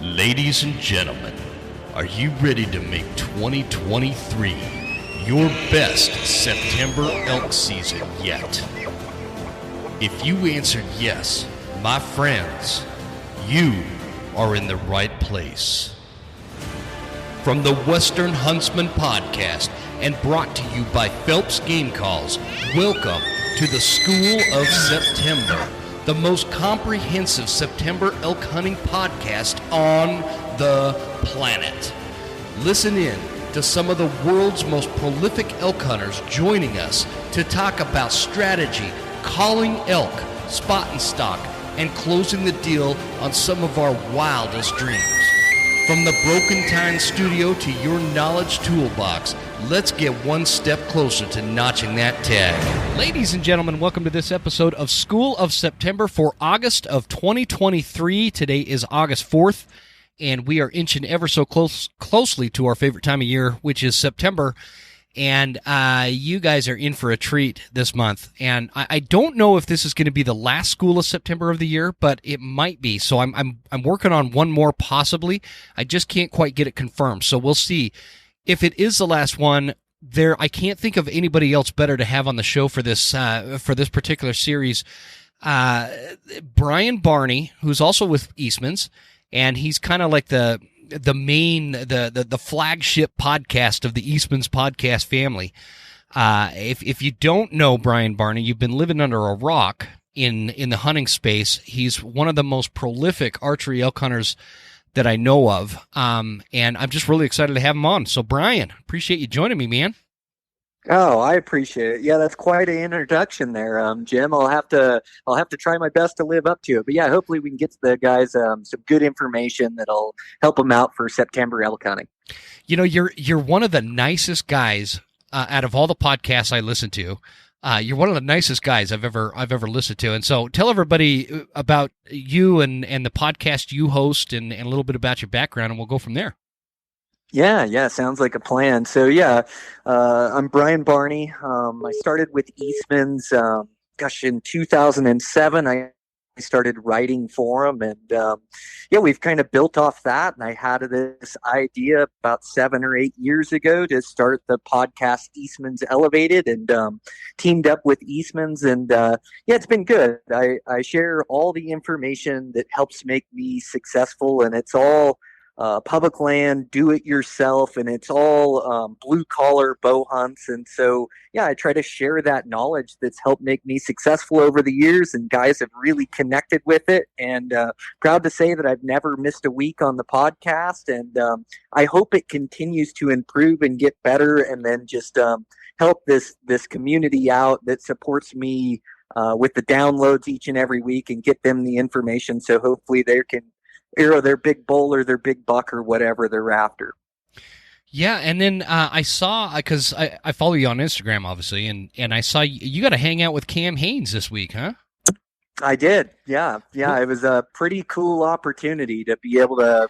Ladies and gentlemen, are you ready to make 2023 your best September elk season yet? If you answered yes, my friends, you are in the right place. From the Western Huntsman Podcast and brought to you by Phelps Game Calls, welcome to the School of September, the most comprehensive September elk hunting podcast on the planet. Listen in to some of the world's most prolific elk hunters joining us to talk about strategy, calling elk, spot and stock, and closing the deal on some of our wildest dreams. From the Broken Time Studio to your knowledge toolbox, let's get one step closer to notching that tag. Ladies and gentlemen, welcome to this episode of School of September for August of 2023. Today is August 4th, and we are inching ever so closely to our favorite time of year, which is September. And you guys are in for a treat this month. And I don't know if this is going to be the last School of September of the year, but it might be. So I'm working on one more possibly. I just can't quite get it confirmed. So we'll see. If it is the last one, I can't think of anybody else better to have on the show for this particular series. Brian Barney, who's also with Eastmans, and he's kind of like the main, the flagship podcast of the Eastmans podcast family. If you don't know Brian Barney, you've been living under a rock in the hunting space. He's one of the most prolific archery elk hunters that I know of. And I'm just really excited to have him on. So Brian, appreciate you joining me, man. Oh, I appreciate it. Yeah, that's quite an introduction there, Jim. I'll have to try my best to live up to it. But yeah, hopefully we can get to the guys some good information that'll help them out for September elk hunting. You know, you're one of the nicest guys out of all the podcasts I listen to. You're one of the nicest guys I've ever listened to. And so tell everybody about you and the podcast you host and a little bit about your background, and we'll go from there. Yeah, sounds like a plan. So yeah, I'm Brian Barney. I started with Eastmans, in 2007. I started writing for them, and we've kind of built off that. And I had this idea about 7 or 8 years ago to start the podcast Eastmans Elevated, and teamed up with Eastmans, and it's been good. I share all the information that helps make me successful, and it's all public land, do it yourself, and it's all blue collar bow hunts. And so, I try to share that knowledge that's helped make me successful over the years, and guys have really connected with it. And proud to say that I've never missed a week on the podcast. And I hope it continues to improve and get better, and then just help this community out that supports me with the downloads each and every week, and get them the information so hopefully they can arrow their big bull or their big buck or whatever they're after. Yeah, and then I saw, because I follow you on Instagram, obviously, and I saw you got to hang out with Cam Haynes this week, huh? I did, yeah. It was a pretty cool opportunity to be able to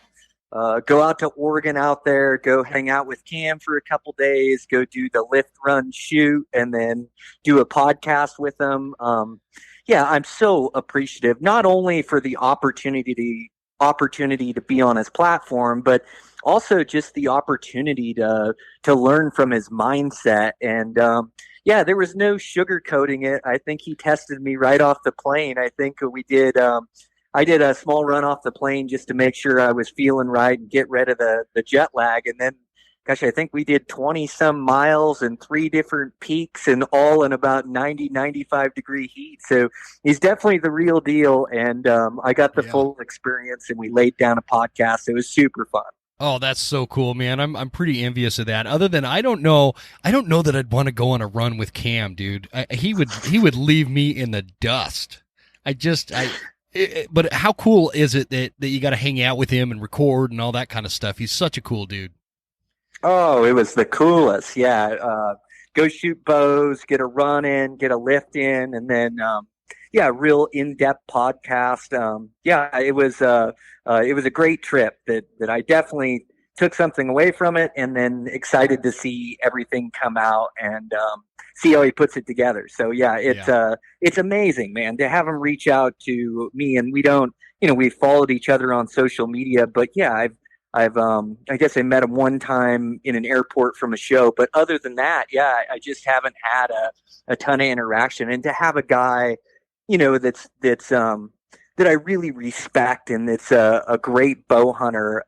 go out to Oregon out there, go hang out with Cam for a couple days, go do the lift, run, shoot, and then do a podcast with him. I'm so appreciative, not only for the opportunity to be on his platform, but also just the opportunity to learn from his mindset. And there was no sugarcoating it. I think he tested me right off the plane. I think I did a small run off the plane just to make sure I was feeling right and get rid of the jet lag. And then, I think we did 20 some miles and 3 different peaks, and all in about 90, 95 degree heat. So he's definitely the real deal. And I got the full experience, and we laid down a podcast. It was super fun. Oh, that's so cool, man. I'm pretty envious of that. Other than I don't know that I'd want to go on a run with Cam, dude. He would leave me in the dust. But how cool is it that you got to hang out with him and record and all that kind of stuff? He's such a cool dude. Oh, it was the coolest. Yeah. Go shoot bows, get a run in, get a lift in, and then, real in-depth podcast. It was a great trip that I definitely took something away from it, and then excited to see everything come out and see how he puts it together. So yeah, it's amazing, man, to have him reach out to me. And we don't, we followed each other on social media, but yeah, I guess I met him one time in an airport from a show, but other than that, yeah, I just haven't had a ton of interaction. And to have a guy, that I really respect and that's a great bow hunter,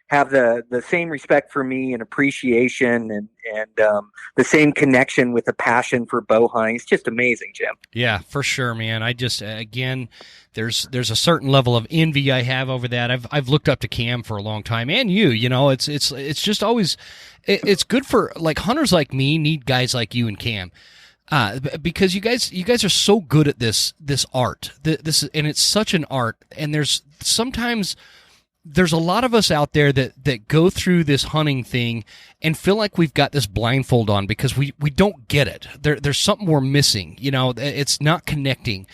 have the same respect for me and appreciation and the same connection with the passion for bow hunting. It's just amazing, Jim. Yeah, for sure, man. I just, again, there's a certain level of envy I have over that. I've looked up to Cam for a long time, and it's just always, it's good for, like, hunters like me need guys like you and Cam. Because you guys are so good at this art. And it's such an art. And there's a lot of us out there that go through this hunting thing and feel like we've got this blindfold on because we don't get it. There's something we're missing. It's not connecting.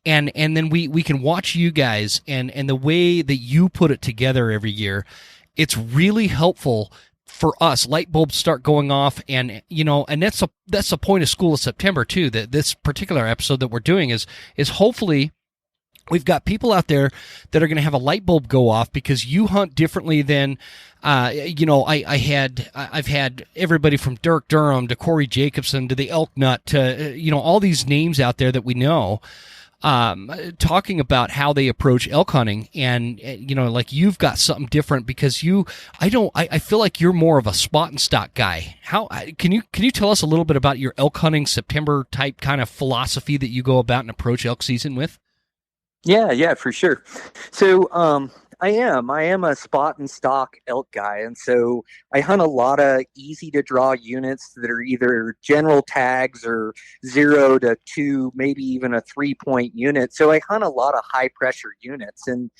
And then we can watch you guys and the way that you put it together every year. It's really helpful for us. Light bulbs start going off, and that's the point of School of September too. That this particular episode that we're doing is hopefully we've got people out there that are going to have a light bulb go off because you hunt differently than, I've had everybody from Dirk Durham to Corey Jacobson to the Elk Nut to, all these names out there that we know, talking about how they approach elk hunting. And, like you've got something different because I feel like you're more of a spot and stock guy. How can you tell us a little bit about your elk hunting September type kind of philosophy that you go about and approach elk season with? Yeah, for sure. So, I am a spot and stock elk guy. And so I hunt a lot of easy to draw units that are either general tags or 0 to 2, maybe even a 3-point unit. So I hunt a lot of high pressure units and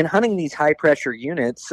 hunting these high pressure units,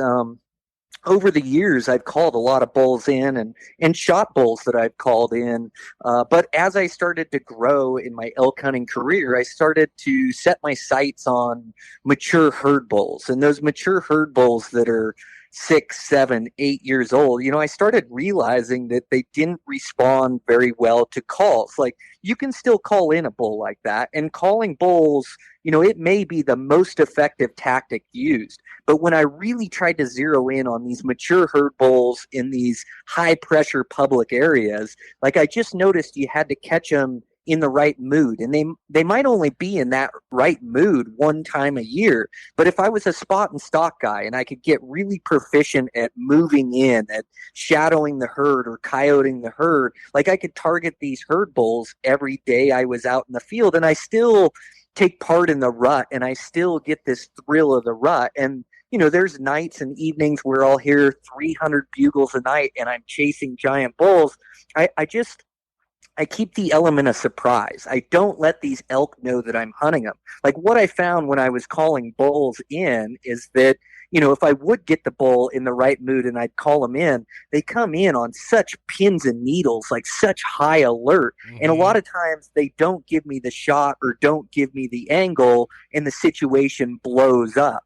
over the years, I've called a lot of bulls in and shot bulls that I've called in. But as I started to grow in my elk hunting career, I started to set my sights on mature herd bulls. And those mature herd bulls that are 6, 7, 8 years old, I started realizing that they didn't respond very well to calls. Like, you can still call in a bull like that, and calling bulls, it may be the most effective tactic used. But when I really tried to zero in on these mature herd bulls in these high pressure public areas, like, I just noticed you had to catch them in the right mood, and they might only be in that right mood one time a year. But if I was a spot and stock guy and I could get really proficient at moving in, at shadowing the herd or coyoting the herd, like, I could target these herd bulls every day I was out in the field, and I still take part in the rut, and I still get this thrill of the rut. And there's nights and evenings where I'll hear 300 bugles a night and I'm chasing giant bulls. I keep the element of surprise. I don't let these elk know that I'm hunting them. Like, what I found when I was calling bulls in is that, if I would get the bull in the right mood and I'd call them in, they come in on such pins and needles, like such high alert. Mm-hmm. And a lot of times they don't give me the shot or don't give me the angle, and the situation blows up.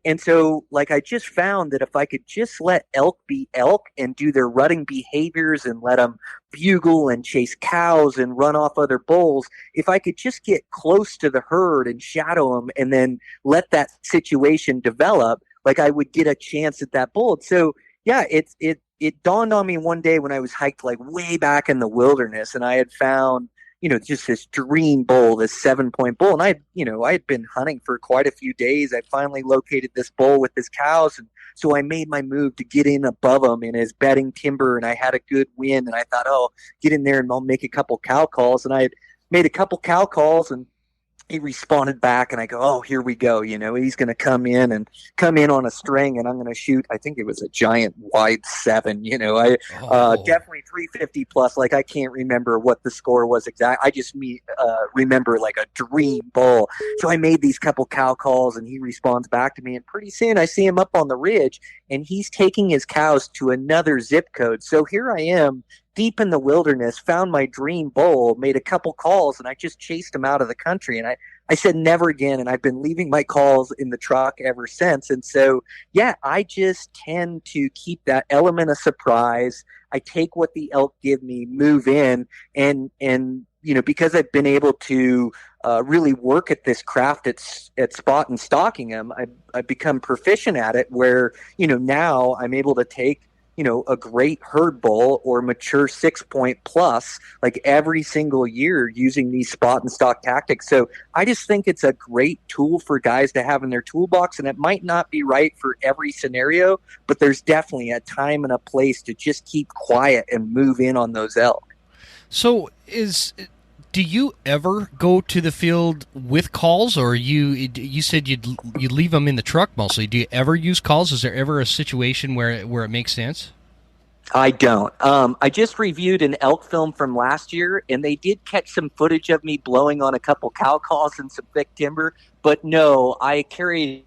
And so, like, I just found that if I could just let elk be elk and do their rutting behaviors and let them bugle and chase cows and run off other bulls, if I could just get close to the herd and shadow them and then let that situation develop, like, I would get a chance at that bull. So, yeah, it dawned on me one day when I was hiked, like, way back in the wilderness, and I had found, just this dream bull, this 7-point bull. And I had been hunting for quite a few days. I finally located this bull with his cows. And so I made my move to get in above him in his bedding timber, and I had a good wind. And I thought, get in there and I'll make a couple cow calls. And I had made a couple cow calls, and he responded back, and I go, here we go. He's going to come in on a string, and I'm going to shoot. I think it was a giant wide 7, definitely 350 plus. Like, I can't remember what the score was exact. I just remember, like, a dream bull. So I made these couple cow calls, and he responds back to me, and pretty soon I see him up on the ridge, and he's taking his cows to another zip code. So here I am, deep in the wilderness, found my dream bull, made a couple calls, and I just chased him out of the country. And I said never again, and I've been leaving my calls in the truck ever since. And so, yeah, I just tend to keep that element of surprise. I take what the elk give me, move in, and because I've been able to really work at this craft at spot and stalking them, I've become proficient at it. Where now I'm able to take a great herd bull or mature 6-point plus, like every single year using these spot and stock tactics. So I just think it's a great tool for guys to have in their toolbox, and it might not be right for every scenario, but there's definitely a time and a place to just keep quiet and move in on those elk. So do you ever go to the field with calls, or you said you leave them in the truck mostly? Do you ever use calls? Is there ever a situation where it makes sense? I don't. I just reviewed an elk film from last year, and they did catch some footage of me blowing on a couple cow calls and some thick timber. But no, I carried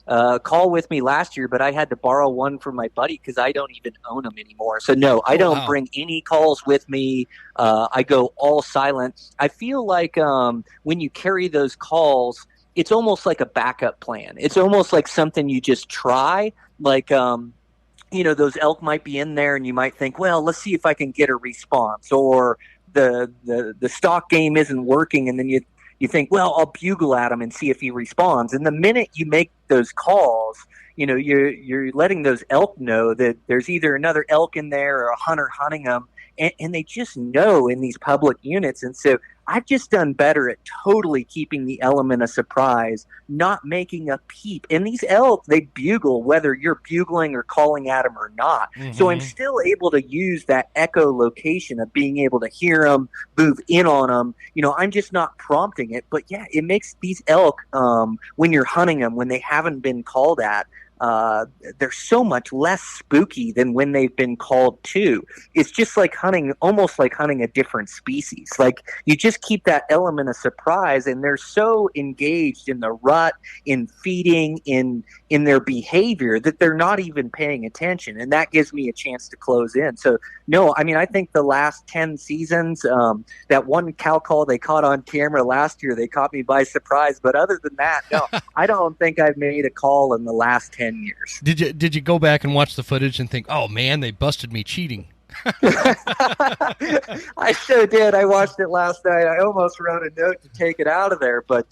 a call with me last year, but I had to borrow one from my buddy because I don't even own them anymore. So no, I don't bring any calls with me. I go all silent. I feel like when you carry those calls, it's almost like a backup plan. It's almost like something you just try. Like, those elk might be in there and you might think, well, let's see if I can get a response, or the stock game isn't working. And then you think, well, I'll bugle at him and see if he responds. And the minute you make those calls, you're letting those elk know that there's either another elk in there or a hunter hunting them. And they just know in these public units. And so I've just done better at totally keeping the element of surprise, not making a peep. And these elk, they bugle whether you're bugling or calling at them or not. Mm-hmm. So I'm still able to use that echolocation of being able to hear them, move in on them. I'm just not prompting it. But yeah, it makes these elk, when you're hunting them, when they haven't been called at, they're so much less spooky than when they've been called to. It's just like almost like hunting a different species. Like, you just keep that element of surprise, and they're so engaged in the rut, in feeding, in their behavior, that they're not even paying attention. And that gives me a chance to close in. So no, I think the last 10 seasons, that one cow call they caught on camera last year, they caught me by surprise. But other than that, no, I don't think I've made a call in the last 10 years. Did you go back and watch the footage and think, oh man, they busted me cheating? I so did. I watched it last night. I almost wrote a note to take it out of there, but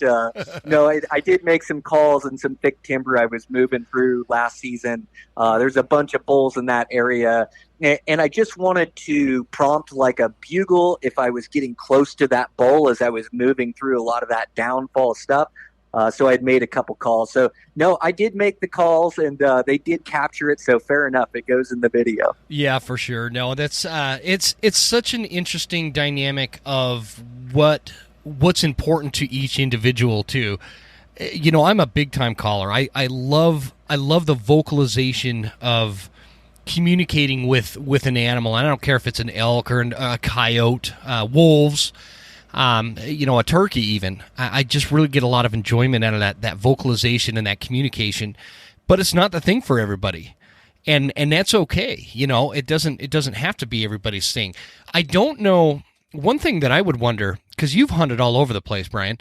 no, I did make some calls and some thick timber I was moving through last season. There's a bunch of bulls in that area, and I just wanted to prompt like a bugle if I was getting close to that bull as I was moving through a lot of that downfall stuff. So I'd made a couple calls. So no, I did make the calls, and they did capture it. So fair enough, it goes in the video. Yeah, for sure. No, that's it's such an interesting dynamic of what's important to each individual too. I'm a big time caller. I love the vocalization of communicating with an animal. I don't care if it's an elk or a coyote, wolves. A turkey even. I just really get a lot of enjoyment out of that vocalization and that communication, but it's not the thing for everybody. And that's okay. It doesn't have to be everybody's thing. I don't know. One thing that I would wonder, because you've hunted all over the place, Brian,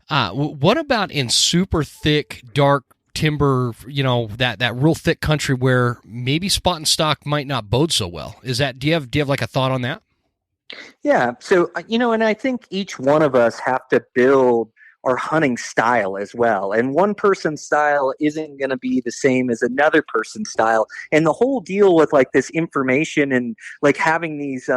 what about in super thick, dark timber, that real thick country where maybe spot and stock might not bode so well? Do you have like a thought on that? Yeah. So, and I think each one of us have to build our hunting style as well. And one person's style isn't going to be the same as another person's style. And the whole deal with like this information and like having these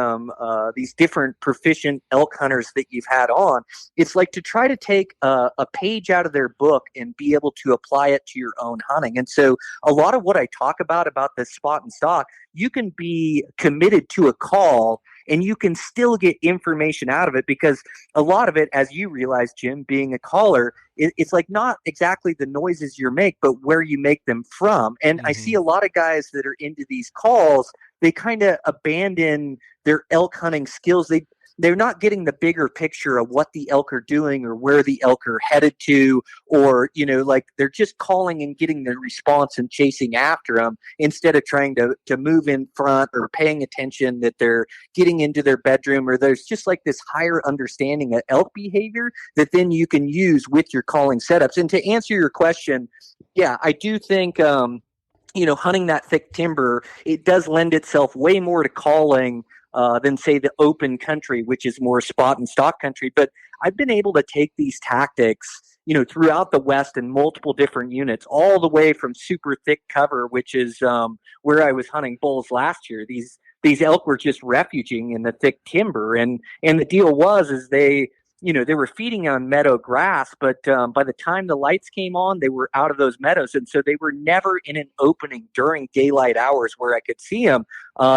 different proficient elk hunters that you've had on, it's like to try to take a page out of their book and be able to apply it to your own hunting. And so a lot of what I talk about this spot and stock, you can be committed to a call and you can still get information out of it, because a lot of it, as you realize, Jim, being a caller, it's like not exactly the noises you make, but where you make them from. And I see a lot of guys that are into these calls, they kind of abandon their elk hunting skills. they're not getting the bigger picture of what the elk are doing or where the elk are headed to, or, like they're just calling and getting the response and chasing after them instead of trying to move in front or paying attention that they're getting into their bedroom, or there's just like this higher understanding of elk behavior that then you can use with your calling setups. And to answer your question, yeah, I do think, hunting that thick timber, it does lend itself way more to calling than, say, the open country, which is more spot and stalk country. But I've been able to take these tactics, throughout the West in multiple different units, all the way from super thick cover, which is where I was hunting bulls last year. These elk were just refuging in the thick timber, and the deal is they were feeding on meadow grass, but by the time the lights came on, they were out of those meadows. And so they were never in an opening during daylight hours where I could see them.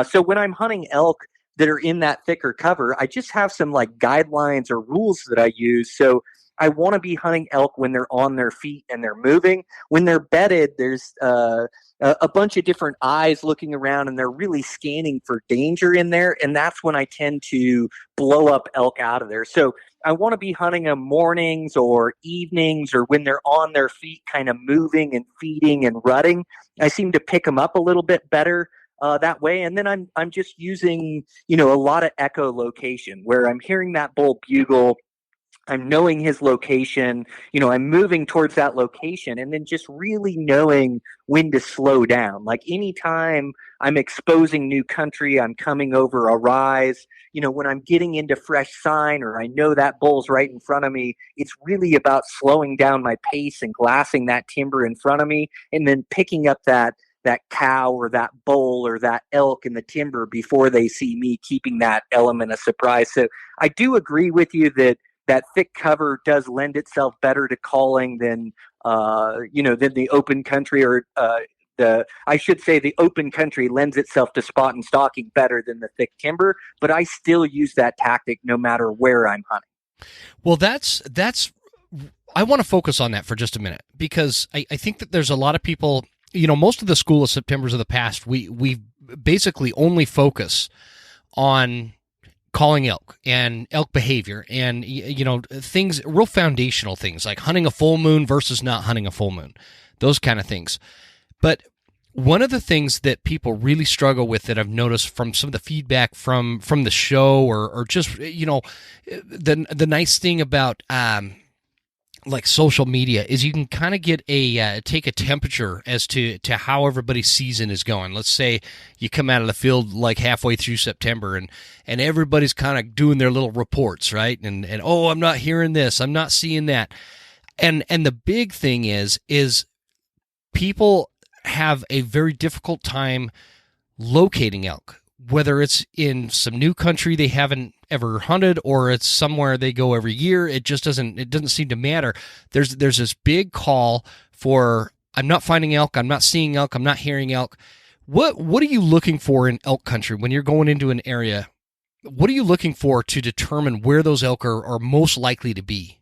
So when I'm hunting elk that are in that thicker cover, I just have some like guidelines or rules that I use. So I want to be hunting elk when they're on their feet and they're moving. When they're bedded, there's a bunch of different eyes looking around, and they're really scanning for danger in there. And that's when I tend to blow up elk out of there. So I want to be hunting them mornings or evenings, or when they're on their feet, kind of moving and feeding and rutting. I seem to pick them up a little bit better that way. And then I'm just using, a lot of echolocation where I'm hearing that bull bugle. I'm knowing his location, I'm moving towards that location, and then just really knowing when to slow down. Like anytime I'm exposing new country, I'm coming over a rise, when I'm getting into fresh sign, or I know that bull's right in front of me, it's really about slowing down my pace and glassing that timber in front of me, and then picking up that cow or that bull or that elk in the timber before they see me, keeping that element of surprise. So I do agree with you that thick cover does lend itself better to calling than the open country, or the open country lends itself to spot and stalking better than the thick timber. But I still use that tactic no matter where I'm hunting. Well, that's. I want to focus on that for just a minute, because I think that there's a lot of people. Most of the School of Septembers of the past, we basically only focus on calling elk and elk behavior and, things, real foundational things like hunting a full moon versus not hunting a full moon, those kind of things. But one of the things that people really struggle with that I've noticed from some of the feedback from the show, or just, the nice thing about, like social media, is you can kind of get take a temperature as to how everybody's season is going. Let's say you come out of the field like halfway through September, and everybody's kind of doing their little reports, right? And oh, I'm not hearing this, I'm not seeing that. And the big thing is people have a very difficult time locating elk, whether it's in some new country they haven't ever hunted, or it's somewhere they go every year. It doesn't seem to matter. There's this big call for, I'm not finding elk, I'm not seeing elk, I'm not hearing elk. What are you looking for in elk country when you're going into an area? What are you looking for to determine where those elk are most likely to be?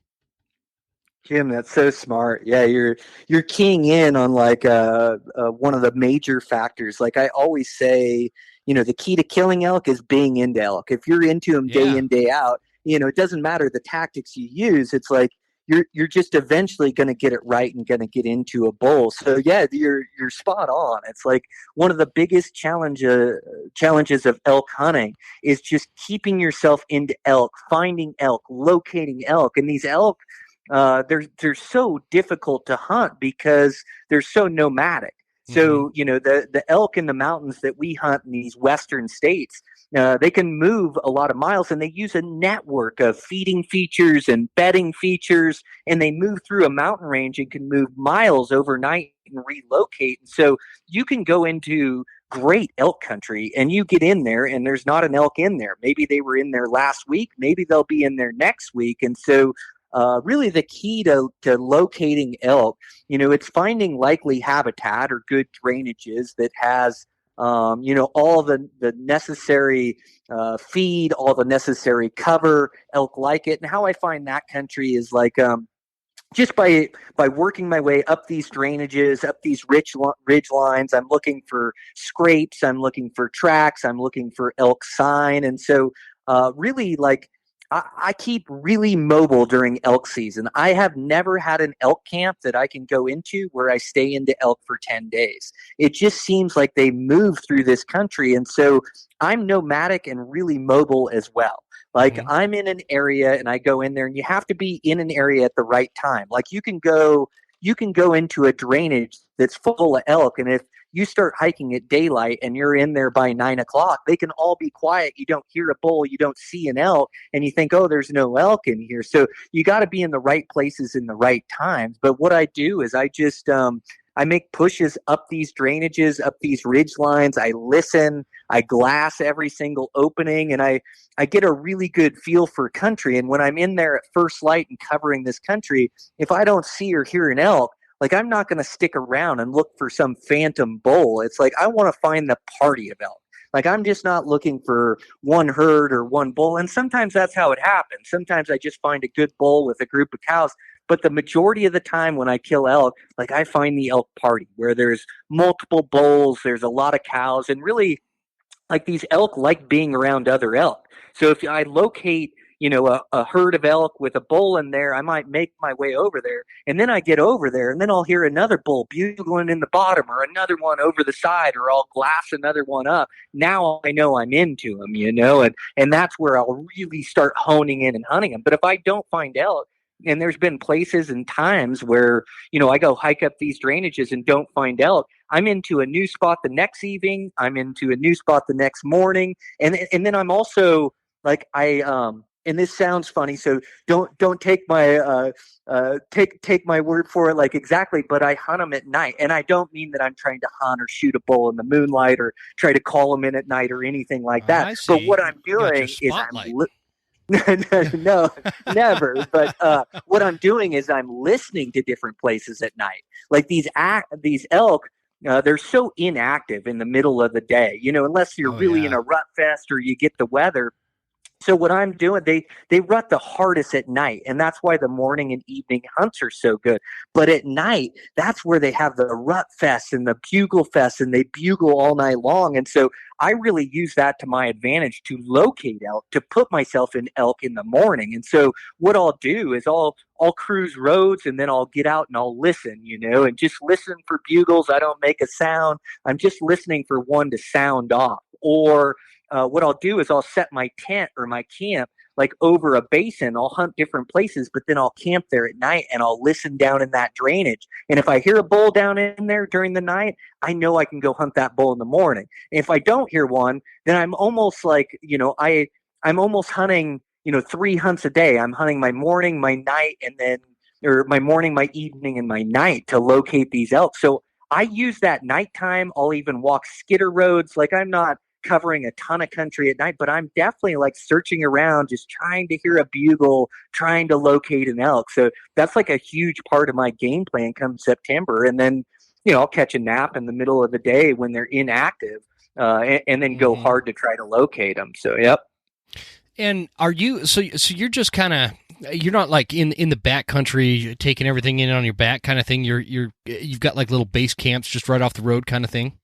Jim, that's so smart. Yeah, you're keying in on like one of the major factors. Like I always say, the key to killing elk is being into elk. If you're into them day in, day out, it doesn't matter the tactics you use. It's like you're just eventually going to get it right and going to get into a bull. So yeah, you're spot on. It's like one of the biggest challenges of elk hunting is just keeping yourself into elk, finding elk, locating elk, and these elk. They're so difficult to hunt because they're so nomadic. So, the elk in the mountains that we hunt in these western states, they can move a lot of miles, and they use a network of feeding features and bedding features, and they move through a mountain range and can move miles overnight and relocate. And so you can go into great elk country and you get in there and there's not an elk in there. Maybe they were in there last week, maybe they'll be in there next week. And so really the key to locating elk, it's finding likely habitat or good drainages that has, all the necessary feed, all the necessary cover. Elk like it. And how I find that country is like just by working my way up these drainages, up these ridge lines. I'm looking for scrapes. I'm looking for tracks. I'm looking for elk sign. And so really like I keep really mobile during elk season. I have never had an elk camp that I can go into where I stay into elk for 10 days. It just seems like they move through this country. And so I'm nomadic and really mobile as well. Like I'm in an area and I go in there, and you have to be in an area at the right time. Like you can go into a drainage that's full of elk, and if you start hiking at daylight and you're in there by 9 o'clock, they can all be quiet. You don't hear a bull, you don't see an elk, and you think, oh, there's no elk in here. So you got to be in the right places in the right times. But what I do is I just I make pushes up these drainages, up these ridge lines. I listen, I glass every single opening, and I get a really good feel for country. And when I'm in there at first light and covering this country, if I don't see or hear an elk, like I'm not going to stick around and look for some phantom bull. It's like I want to find the party of elk. Like I'm just not looking for one herd or one bull. And sometimes that's how it happens. Sometimes I just find a good bull with a group of cows. But the majority of the time when I kill elk, like I find the elk party where there's multiple bulls, there's a lot of cows, and really like these elk like being around other elk. So if I locate, a herd of elk with a bull in there, I might make my way over there. And then I get over there, and then I'll hear another bull bugling in the bottom, or another one over the side, or I'll glass another one up. Now I know I'm into them, and that's where I'll really start honing in and hunting them. But if I don't find elk, and there's been places and times where, I go hike up these drainages and don't find elk, I'm into a new spot the next evening. I'm into a new spot the next morning. And then I'm also like, and this sounds funny, so don't take my take my word for it like exactly, but I hunt them at night, and I don't mean that I'm trying to hunt or shoot a bull in the moonlight or try to call them in at night or anything like that. But what I'm doing is no, never. But what I'm doing is I'm listening to different places at night. Like these elk, they're so inactive in the middle of the day, unless you're in a rut fest or you get the weather. So what I'm doing, they rut the hardest at night, and that's why the morning and evening hunts are so good. But at night, that's where they have the rut fest and the bugle fest, and they bugle all night long. And so I really use that to my advantage to locate elk, to put myself in elk in the morning. And so what I'll do is I'll cruise roads, and then I'll get out and I'll listen, and just listen for bugles. I don't make a sound. I'm just listening for one to sound off. Or what I'll do is I'll set my tent or my camp like over a basin. I'll hunt different places, but then I'll camp there at night and I'll listen down in that drainage. And if I hear a bull down in there during the night, I know I can go hunt that bull in the morning. And if I don't hear one, then I'm almost like, I'm almost hunting, 3 hunts a day. I'm hunting my morning, my night, or my morning, my evening, and my night to locate these elk. So I use that nighttime. I'll even walk skidder roads. Like I'm not covering a ton of country at night, but I'm definitely like searching around, just trying to hear a bugle, trying to locate an elk. So that's like a huge part of my game plan come September. And then, I'll catch a nap in the middle of the day when they're inactive, and then go hard to try to locate them. So, yep. And are you, so you're just kind of, you're not like in the backcountry taking everything in on your back kind of thing. You've got like little base camps just right off the road kind of thing.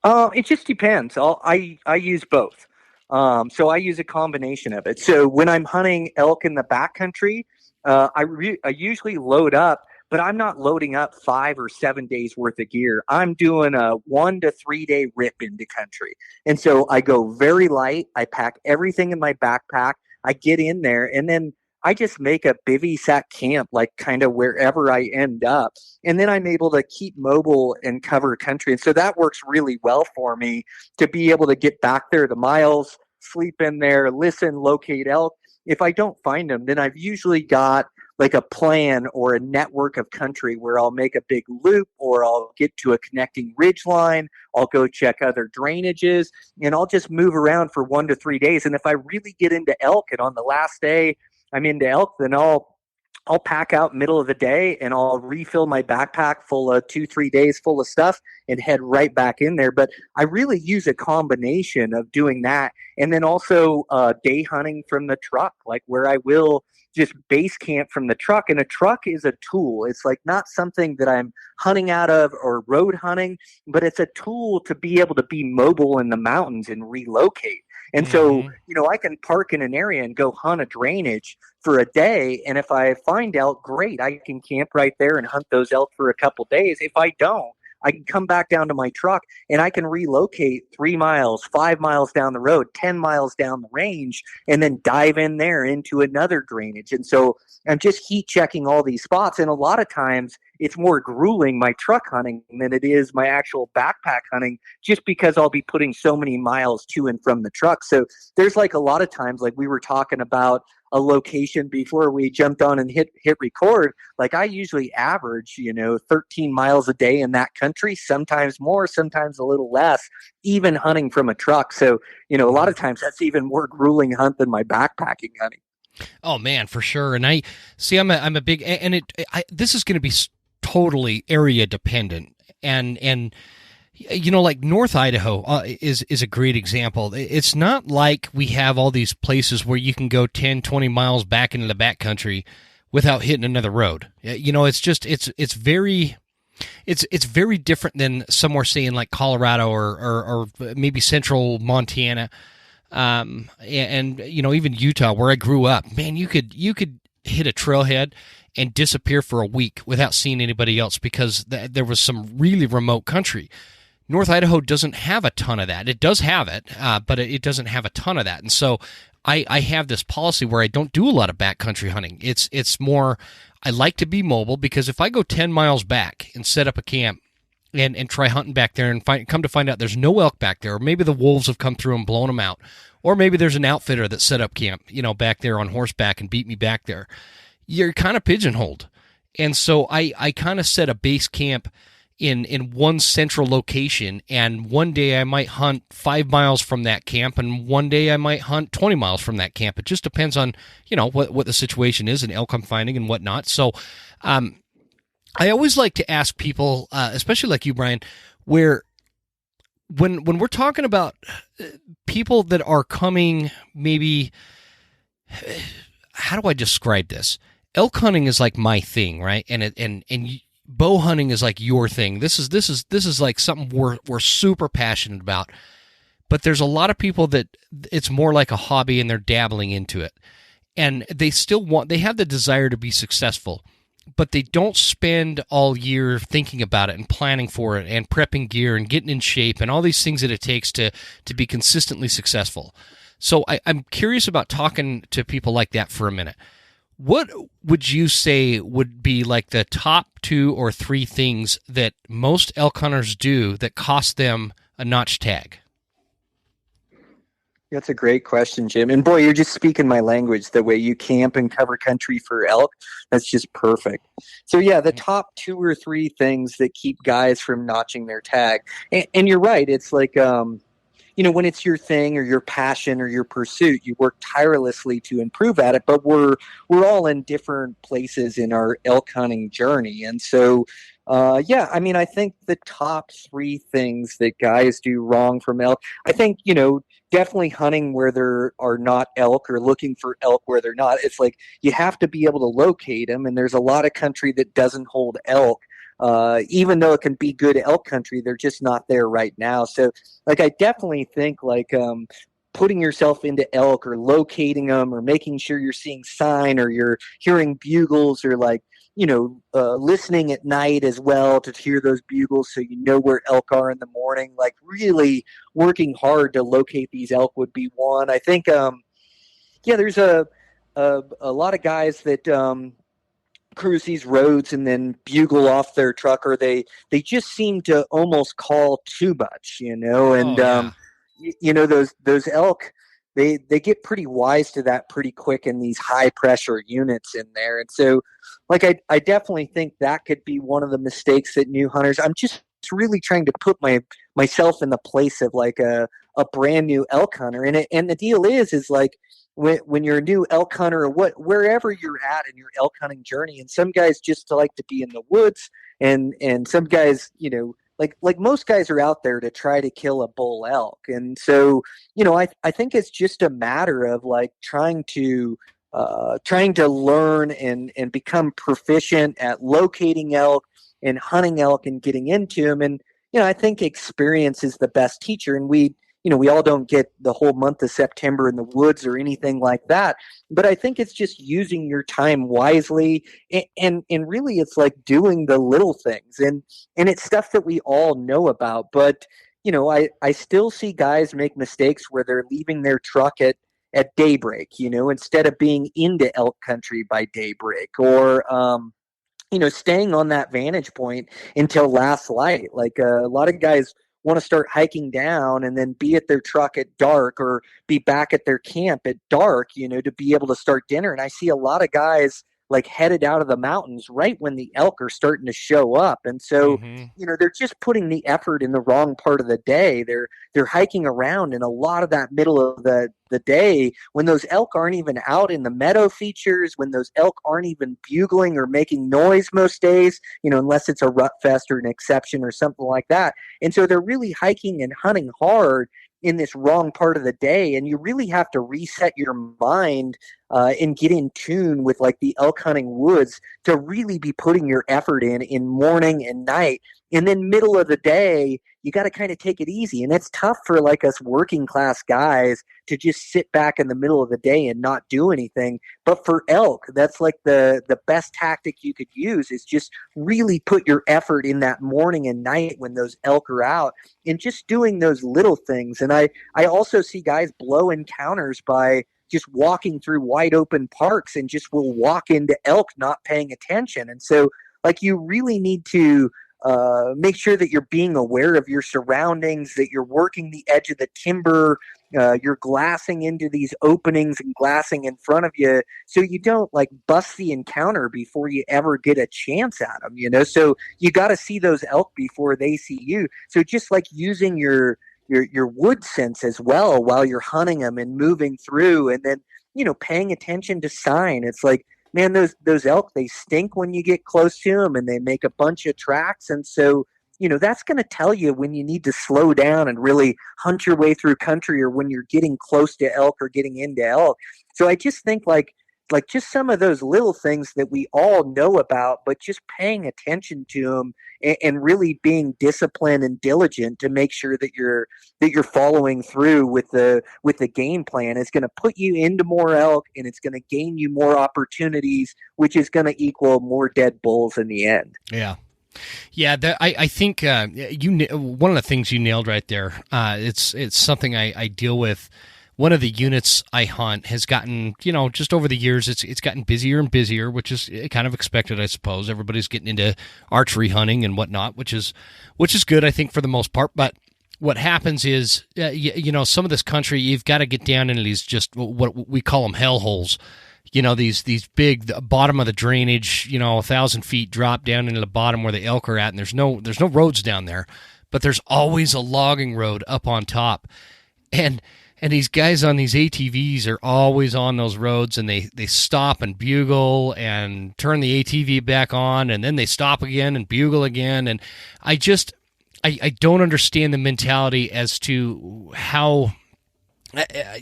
It just depends. I use both. So I use a combination of it. So when I'm hunting elk in the backcountry, I usually load up, but I'm not loading up 5 or 7 days worth of gear. I'm doing a 1 to 3 day rip into country. And so I go very light. I pack everything in my backpack. I get in there, and then I just make a bivy sack camp, like kind of wherever I end up. And then I'm able to keep mobile and cover country. And so that works really well for me to be able to get back there the miles, sleep in there, listen, locate elk. If I don't find them, then I've usually got like a plan or a network of country where I'll make a big loop, or I'll get to a connecting ridge line. I'll go check other drainages, and I'll just move around for 1 to 3 days. And if I really get into elk and on the last day I'm into elk, then I'll pack out middle of the day and I'll refill my backpack full of 2-3 days full of stuff and head right back in there. But I really use a combination of doing that, and then also day hunting from the truck, like where I will just base camp from the truck. And a truck is a tool. It's like not something that I'm hunting out of or road hunting, but it's a tool to be able to be mobile in the mountains and relocate. And so, I can park in an area and go hunt a drainage for a day. And if I find elk, great, I can camp right there and hunt those elk for a couple days. If I don't, I can come back down to my truck and I can relocate 3 miles, 5 miles down the road, 10 miles down the range, and then dive in there into another drainage. And so I'm just heat checking all these spots. And a lot of times it's more grueling, my truck hunting, than it is my actual backpack hunting, just because I'll be putting so many miles to and from the truck. So there's like a lot of times, like we were talking about a location before we jumped on and hit record, like I usually average, 13 miles a day in that country, sometimes more, sometimes a little less, even hunting from a truck. So, a lot of times that's even more grueling hunt than my backpacking hunting. Oh man, for sure. And I see, I'm a big, and this is going to be totally area dependent. And like North Idaho is a great example. It's not like we have all these places where you can go 10, 20 miles back into the backcountry without hitting another road. It's very different than somewhere, say, in like Colorado or maybe central Montana. And even Utah, where I grew up, man, you could hit a trailhead and disappear for a week without seeing anybody else because there was some really remote country. North Idaho doesn't have a ton of that. It does have it, but it doesn't have a ton of that. And so I have this policy where I don't do a lot of backcountry hunting. It's more, I like to be mobile, because if I go 10 miles back and set up a camp and try hunting back there and come to find out there's no elk back there, or maybe the wolves have come through and blown them out, or maybe there's an outfitter that set up camp, back there on horseback and beat me back there, you're kind of pigeonholed. And so I kind of set a base camp in one central location, and one day I might hunt 5 miles from that camp, and one day I might hunt 20 miles from that camp. It just depends on, what the situation is and elk I'm finding and whatnot. So I always like to ask people, especially like you, Brian, where when we're talking about people that are coming, maybe, how do I describe this? Elk hunting is like my thing, right? And bow hunting is like your thing. This is like something we're super passionate about. But there's a lot of people that it's more like a hobby and they're dabbling into it. And they have the desire to be successful, but they don't spend all year thinking about it and planning for it and prepping gear and getting in shape and all these things that it takes to be consistently successful. So I'm curious about talking to people like that for a minute. What would you say would be like the top 2 or 3 things that most elk hunters do that cost them a notch tag? That's a great question, Jim. And boy, you're just speaking my language, the way you camp and cover country for elk. That's just perfect. So yeah, the top 2 or 3 things that keep guys from notching their tag. And you're right. It's like, when it's your thing or your passion or your pursuit, you work tirelessly to improve at it, but we're all in different places in our elk hunting journey. And so, I think the top 3 things that guys do wrong from elk, I think, definitely hunting where there are not elk or looking for elk where they're not. It's like you have to be able to locate them, and there's a lot of country that doesn't hold elk. Even though it can be good elk country, they're just not there right now. So, like, I definitely think, like, putting yourself into elk or locating them or making sure you're seeing sign or you're hearing bugles or, like, listening at night as well to hear those bugles so you know where elk are in the morning. Like, really working hard to locate these elk would be one. I think, there's a lot of guys that cruise these roads and then bugle off their truck, or they just seem to almost call too much, and those elk, they get pretty wise to that pretty quick in these high pressure units in there. And so, like, I definitely think that could be one of the mistakes that new hunters, I'm just really trying to put myself in the place of like a brand new elk hunter. And the deal is like, when you're a new elk hunter or wherever you're at in your elk hunting journey, and some guys just like to be in the woods, and some guys, like most guys are out there to try to kill a bull elk. And so, I think it's just a matter of like trying to learn and become proficient at locating elk and hunting elk and getting into them. And, I think experience is the best teacher. And we we all don't get the whole month of September in the woods or anything like that. But I think it's just using your time wisely, and really it's like doing the little things, and it's stuff that we all know about. But I still see guys make mistakes where they're leaving their truck at daybreak, instead of being into elk country by daybreak, or staying on that vantage point until last light. Like a lot of guys want to start hiking down and then be at their truck at dark, or be back at their camp at dark, to be able to start dinner. And I see a lot of guys like headed out of the mountains right when the elk are starting to show up. And so, they're just putting the effort in the wrong part of the day. They're hiking around in a lot of that middle of the day when those elk aren't even out in the meadow features, when those elk aren't even bugling or making noise most days, unless it's a rut fest or an exception or something like that. And so they're really hiking and hunting hard in this wrong part of the day. And you really have to reset your mind and get in tune with like the elk hunting woods to really be putting your effort in morning and night. And then middle of the day, you got to kind of take it easy. And it's tough for like us working class guys to just sit back in the middle of the day and not do anything. But for elk, that's like the best tactic you could use, is just really put your effort in that morning and night when those elk are out, and just doing those little things. And I also see guys blow encounters by just walking through wide open parks and just will walk into elk not paying attention. And so like you really need to make sure that you're being aware of your surroundings, that you're working the edge of the timber, you're glassing into these openings and glassing in front of you, so you don't like bust the encounter before you ever get a chance at them, so you got to see those elk before they see you. So just like using your wood sense as well while you're hunting them and moving through, and then, paying attention to sign. It's like, man, those elk, they stink when you get close to them, and they make a bunch of tracks. And so, that's going to tell you when you need to slow down and really hunt your way through country, or when you're getting close to elk or getting into elk. So I just think like just some of those little things that we all know about, but just paying attention to them and really being disciplined and diligent to make sure that you're following through with the game plan is going to put you into more elk, and it's going to gain you more opportunities, which is going to equal more dead bulls in the end. Yeah. Yeah, I think one of the things you nailed right there. It's something I deal with. One of the units I hunt has gotten, just over the years, it's gotten busier and busier, which is kind of expected, I suppose. Everybody's getting into archery hunting and whatnot, which is good, I think, for the most part. But what happens is, some of this country, you've got to get down into these just what we call them hellholes. These big, the bottom of the drainage, 1,000 feet drop down into the bottom where the elk are at, and there's no roads down there, but there's always a logging road up on top, and these guys on these ATVs are always on those roads, and they stop and bugle and turn the ATV back on, and then they stop again and bugle again, and I don't understand the mentality as to how.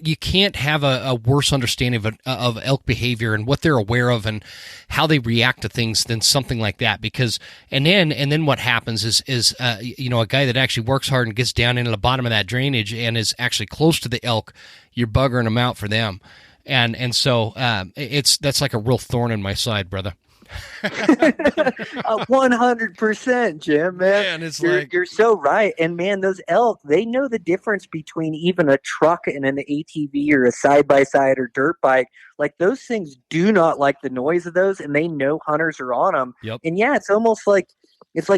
You can't have a worse understanding of elk behavior and what they're aware of and how they react to things than something like that. Because and then what happens is a guy that actually works hard and gets down into the bottom of that drainage and is actually close to the elk, you're buggering them out for them, and so that's like a real thorn in my side, brother. 100%, Jim, man. You're so right. And man, those elk, they know the difference between even a truck and an ATV or a side-by-side or dirt bike. Like those things do not like the noise of those, and they know hunters are on them. Yep. And yeah, it's almost like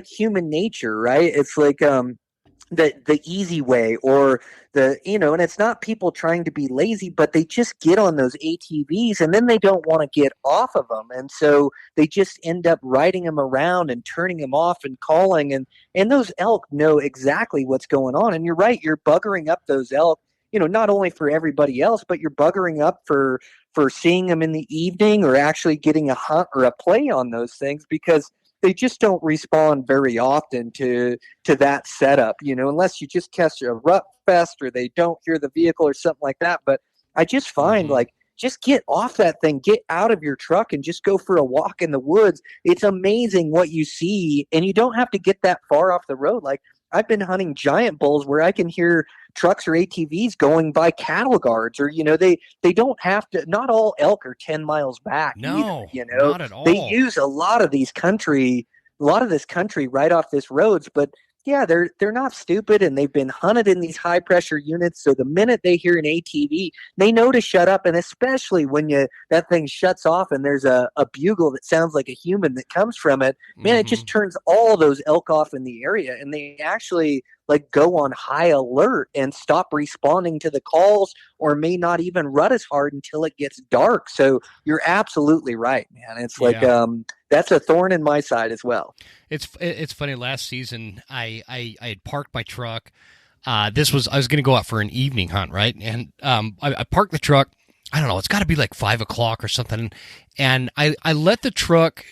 human nature, right? It's like the easy way, or and it's not people trying to be lazy, but they just get on those ATVs and then they don't want to get off of them, and so they just end up riding them around and turning them off and calling, and those elk know exactly what's going on. And you're right, you're buggering up those elk, not only for everybody else, but you're buggering up for seeing them in the evening or actually getting a hunt or a play on those things, because they just don't respond very often to that setup, unless you just catch a rut fest or they don't hear the vehicle or something like that. But I just find like just get off that thing, get out of your truck and just go for a walk in the woods. It's amazing what you see, and you don't have to get that far off the road. Like, I've been hunting giant bulls where I can hear trucks or ATVs going by cattle guards, or, they don't have to, not all elk are 10 miles back. No, either, not at all. They use a lot of this country right off this roads, but yeah, they're not stupid, and they've been hunted in these high pressure units. So the minute they hear an ATV, they know to shut up. And especially when that thing shuts off and there's a bugle that sounds like a human that comes from it, man, it just turns all those elk off in the area, and they actually like go on high alert and stop responding to the calls, or may not even rut as hard until it gets dark. So you're absolutely right, man. It's like, that's a thorn in my side as well. It's funny. Last season, I had parked my truck. I was going to go out for an evening hunt, right? And I parked the truck. I don't know. It's got to be like 5:00 or something. And I let the truck.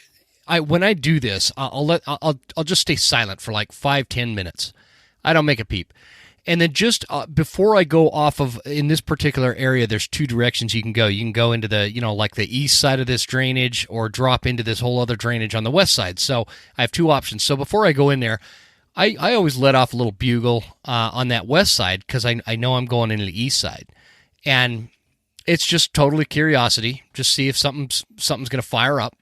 When I do this, I'll just stay silent for like 5-10 minutes. I don't make a peep. And then just before I go off of, in this particular area, there's two directions you can go. You can go into the, like the east side of this drainage, or drop into this whole other drainage on the west side. So I have two options. So before I go in there, I always let off a little bugle on that west side, because I know I'm going into the east side. And it's just totally curiosity, just see if something's going to fire up.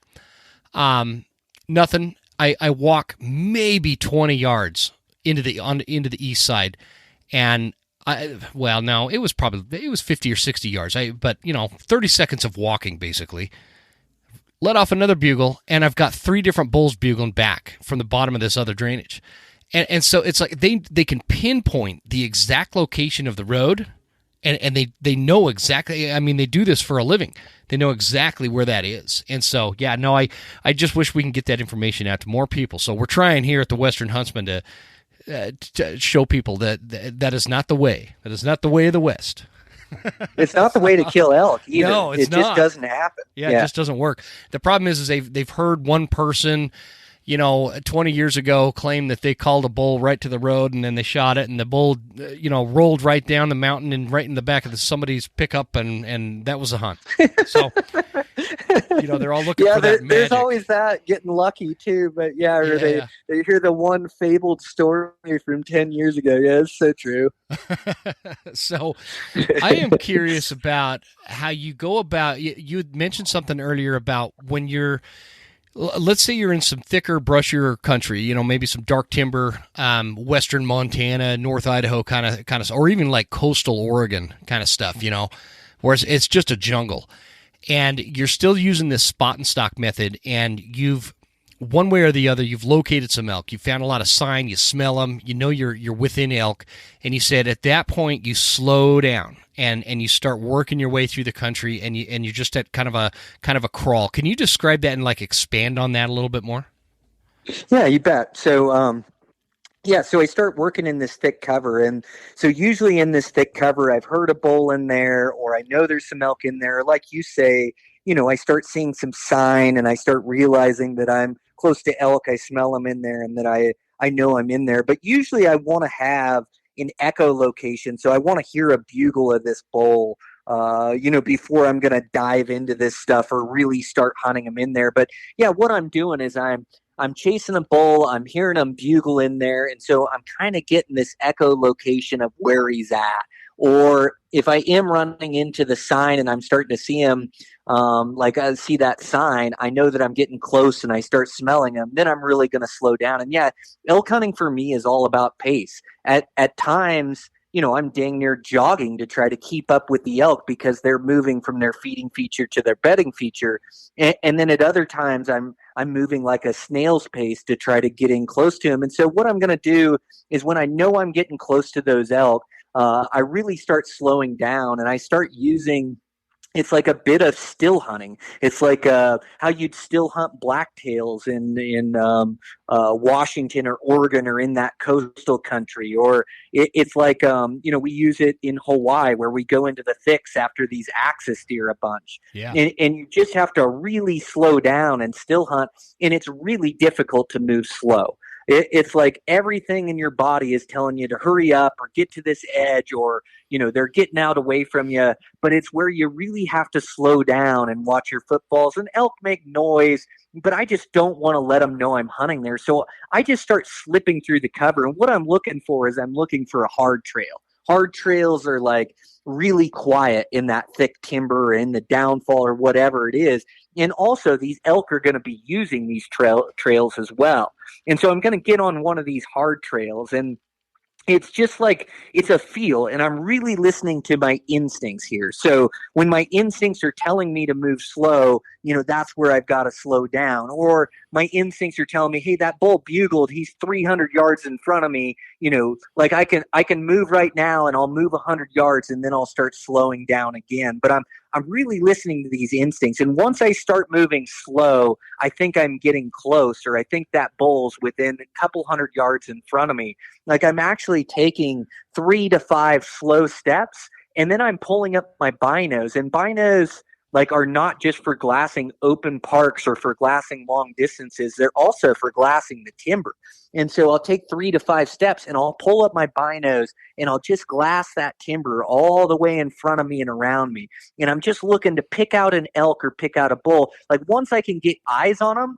Nothing. I walk maybe 20 yards into the east side. And it was 50 or 60 yards. But 30 seconds of walking, basically. Let off another bugle, and I've got 3 different bulls bugling back from the bottom of this other drainage. And so it's like they can pinpoint the exact location of the road, and they know exactly. I mean, they do this for a living. They know exactly where that is. And so, I just wish we can get that information out to more people. So we're trying here at the Western Huntsman to show people that is not the way. That is not the way of the West. It's not the way to kill elk either. No, it's not. It just doesn't happen. Yeah, it just doesn't work. The problem is they've heard one person, 20 years ago claim that they called a bull right to the road, and then they shot it, and the bull, rolled right down the mountain and right in the back of somebody's pickup, and that was a hunt. So, they're all looking for that magic. There's always that, getting lucky too, but they hear the one fabled story from 10 years ago. Yeah, it's so true. So I am curious about how you go about, you had mentioned something earlier about when let's say you're in some thicker, brushier country, maybe some dark timber, western Montana, North Idaho kind of, or even like coastal Oregon kind of stuff, where it's just a jungle. And you're still using this spot and stock method, and one way or the other, you've located some elk. You found a lot of sign, you smell them, you're within elk, and you said at that point you slow down. And you start working your way through the country, and you're just at kind of a crawl. Can you describe that and expand on that a little bit more? Yeah, you bet. So so I start working in this thick cover, and so usually in this thick cover, I've heard a bull in there, or I know there's some elk in there. Like you say, I start seeing some sign, and I start realizing that I'm close to elk. I smell them in there, and that I know I'm in there. But usually I want to have an echolocation. So I want to hear a bugle of this bull, before I'm going to dive into this stuff or really start hunting him in there. But yeah, what I'm doing is I'm chasing a bull, I'm hearing him bugle in there. And so I'm kind of getting this echolocation of where he's at. Or if I am running into the sign and I'm starting to see him, I see that sign, I know that I'm getting close and I start smelling him, then I'm really going to slow down. And yeah, elk hunting for me is all about pace. At times, I'm dang near jogging to try to keep up with the elk because they're moving from their feeding feature to their bedding feature. And then at other times, I'm moving like a snail's pace to try to get in close to him. And so what I'm going to do is when I know I'm getting close to those elk, I really start slowing down, and I start using, it's like a bit of still hunting. It's like how you'd still hunt blacktails in Washington or Oregon or in that coastal country. Or it's like, we use it in Hawaii where we go into the thickets after these axis deer a bunch. Yeah. And you just have to really slow down and still hunt, and it's really difficult to move slow. It's like everything in your body is telling you to hurry up or get to this edge, or, they're getting out away from you. But it's where you really have to slow down and watch your footfalls. And elk make noise, but I just don't want to let them know I'm hunting there. So I just start slipping through the cover. And what I'm looking for is I'm looking for a hard trail. Hard trails are like really quiet in that thick timber or in the downfall or whatever it is. And also these elk are going to be using these trails as well. And so I'm going to get on one of these hard trails, and it's just like it's a feel, and I'm really listening to my instincts here. So when my instincts are telling me to move slow, that's where I've got to slow down. Or my instincts are telling me, hey, that bull bugled, he's 300 yards in front of me. Like I can move right now, and I'll move 100 yards, and then I'll start slowing down again. But I'm really listening to these instincts. And once I start moving slow, I think I'm getting close, or I think that bull's within a couple 100 yards in front of me. Like I'm actually taking 3 to 5 slow steps, and then I'm pulling up my binos. And binos are not just for glassing open parks or for glassing long distances. They're also for glassing the timber. And so I'll take 3 to 5 steps, and I'll pull up my binos, and I'll just glass that timber all the way in front of me and around me. And I'm just looking to pick out an elk or pick out a bull. Like once I can get eyes on them,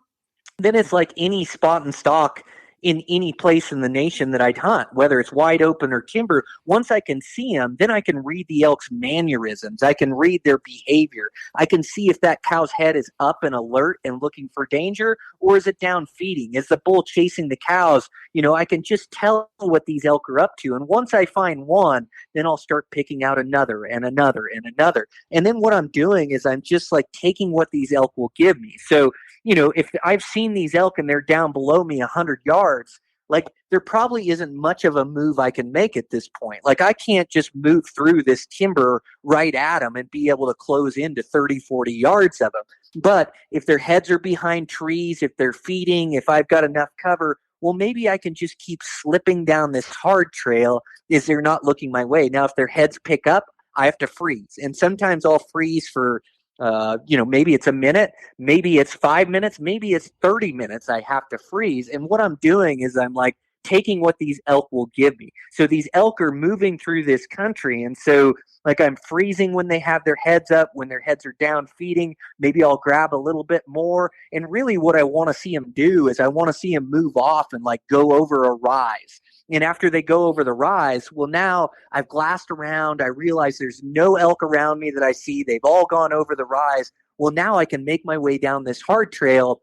then it's like any spot and stalk in any place in the nation that I'd hunt, whether it's wide open or timber. Once I can see them, then I can read the elk's mannerisms. I can read their behavior. I can see if that cow's head is up and alert and looking for danger, or is it down feeding? Is the bull chasing the cows? I can just tell what these elk are up to. And once I find one, then I'll start picking out another and another and another. And then what I'm doing is I'm just like taking what these elk will give me. So if I've seen these elk and they're down below me 100 yards, like there probably isn't much of a move I can make at this point. Like I can't just move through this timber right at them and be able to close into 30, 40 yards of them. But if their heads are behind trees, if they're feeding, if I've got enough cover, well, maybe I can just keep slipping down this hard trail as they're not looking my way. Now, if their heads pick up, I have to freeze. And sometimes I'll freeze for maybe it's a minute, maybe it's 5 minutes, maybe it's 30 minutes I have to freeze. And what I'm doing is I'm like taking what these elk will give me. So these elk are moving through this country. And so like I'm freezing when they have their heads up, when their heads are down feeding, maybe I'll grab a little bit more. And really what I want to see them do is I want to see them move off and like go over a rise. And after they go over the rise, well, now I've glassed around. I realize there's no elk around me that I see. They've all gone over the rise. Well, now I can make my way down this hard trail,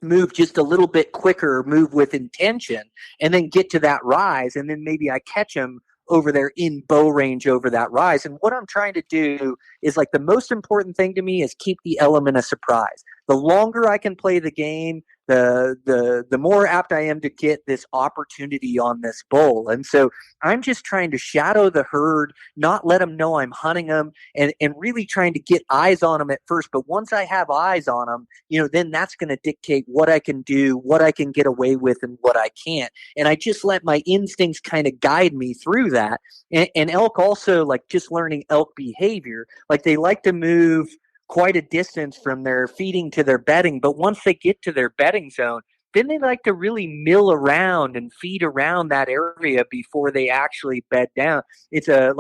move just a little bit quicker, move with intention, and then get to that rise. And then maybe I catch them over there in bow range over that rise. And what I'm trying to do is like the most important thing to me is keep the element of surprise. The longer I can play the game, the more apt I am to get this opportunity on this bull. And so I'm just trying to shadow the herd, not let them know I'm hunting them, and really trying to get eyes on them at first. But once I have eyes on them, then that's going to dictate what I can do, what I can get away with, and what I can't. And I just let my instincts kind of guide me through that. And elk also, like just learning elk behavior, like they like to move quite a distance from their feeding to their bedding. But once they get to their bedding zone, then they like to really mill around and feed around that area before they actually bed down. It's a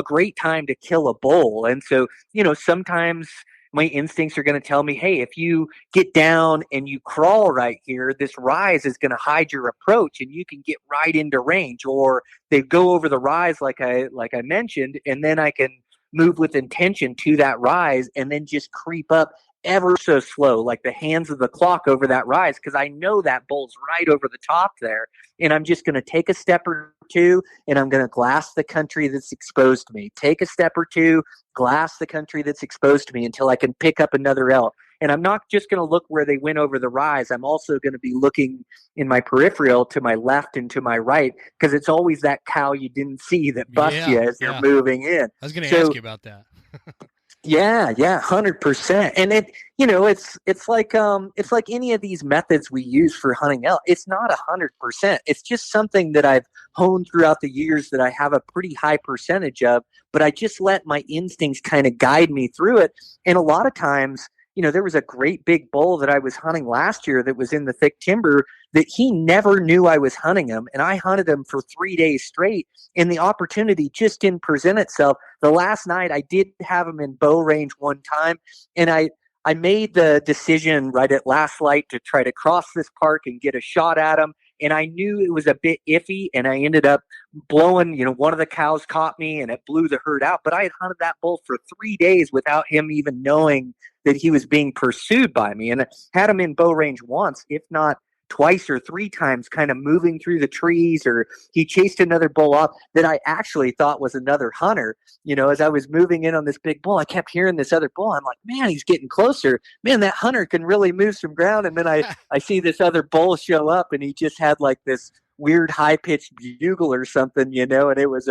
great time to kill a bull. And so, sometimes my instincts are going to tell me, hey, if you get down and you crawl right here, this rise is going to hide your approach and you can get right into range. Or they go over the rise like I mentioned, and then I can move with intention to that rise and then just creep up ever so slow, like the hands of the clock over that rise, because I know that bull's right over the top there. And I'm just going to take a step or two, and I'm going to glass the country that's exposed to me. Take a step or two, glass the country that's exposed to me until I can pick up another elk. And I'm not just going to look where they went over the rise. I'm also going to be looking in my peripheral to my left and to my right, because it's always that cow you didn't see that busts you as they're moving in. I was going to ask you about that. Yeah, 100%. And it's like any of these methods we use for hunting elk. It's not 100%. It's just something that I've honed throughout the years that I have a pretty high percentage of, but I just let my instincts kind of guide me through it. And a lot of times there was a great big bull that I was hunting last year that was in the thick timber that he never knew I was hunting him. And I hunted him for 3 days straight, and the opportunity just didn't present itself. The last night I did have him in bow range one time, and I made the decision right at last light to try to cross this park and get a shot at him. And I knew it was a bit iffy, and I ended up blowing, one of the cows caught me and it blew the herd out. But I had hunted that bull for 3 days without him even knowing that he was being pursued by me. And I had him in bow range once, if not twice or three times, kind of moving through the trees, or he chased another bull off that I actually thought was another hunter. As I was moving in on this big bull, I kept hearing this other bull. I'm like, man, he's getting closer. Man, that hunter can really move some ground. And then I see this other bull show up, and he just had like this weird high-pitched bugle or something, and it was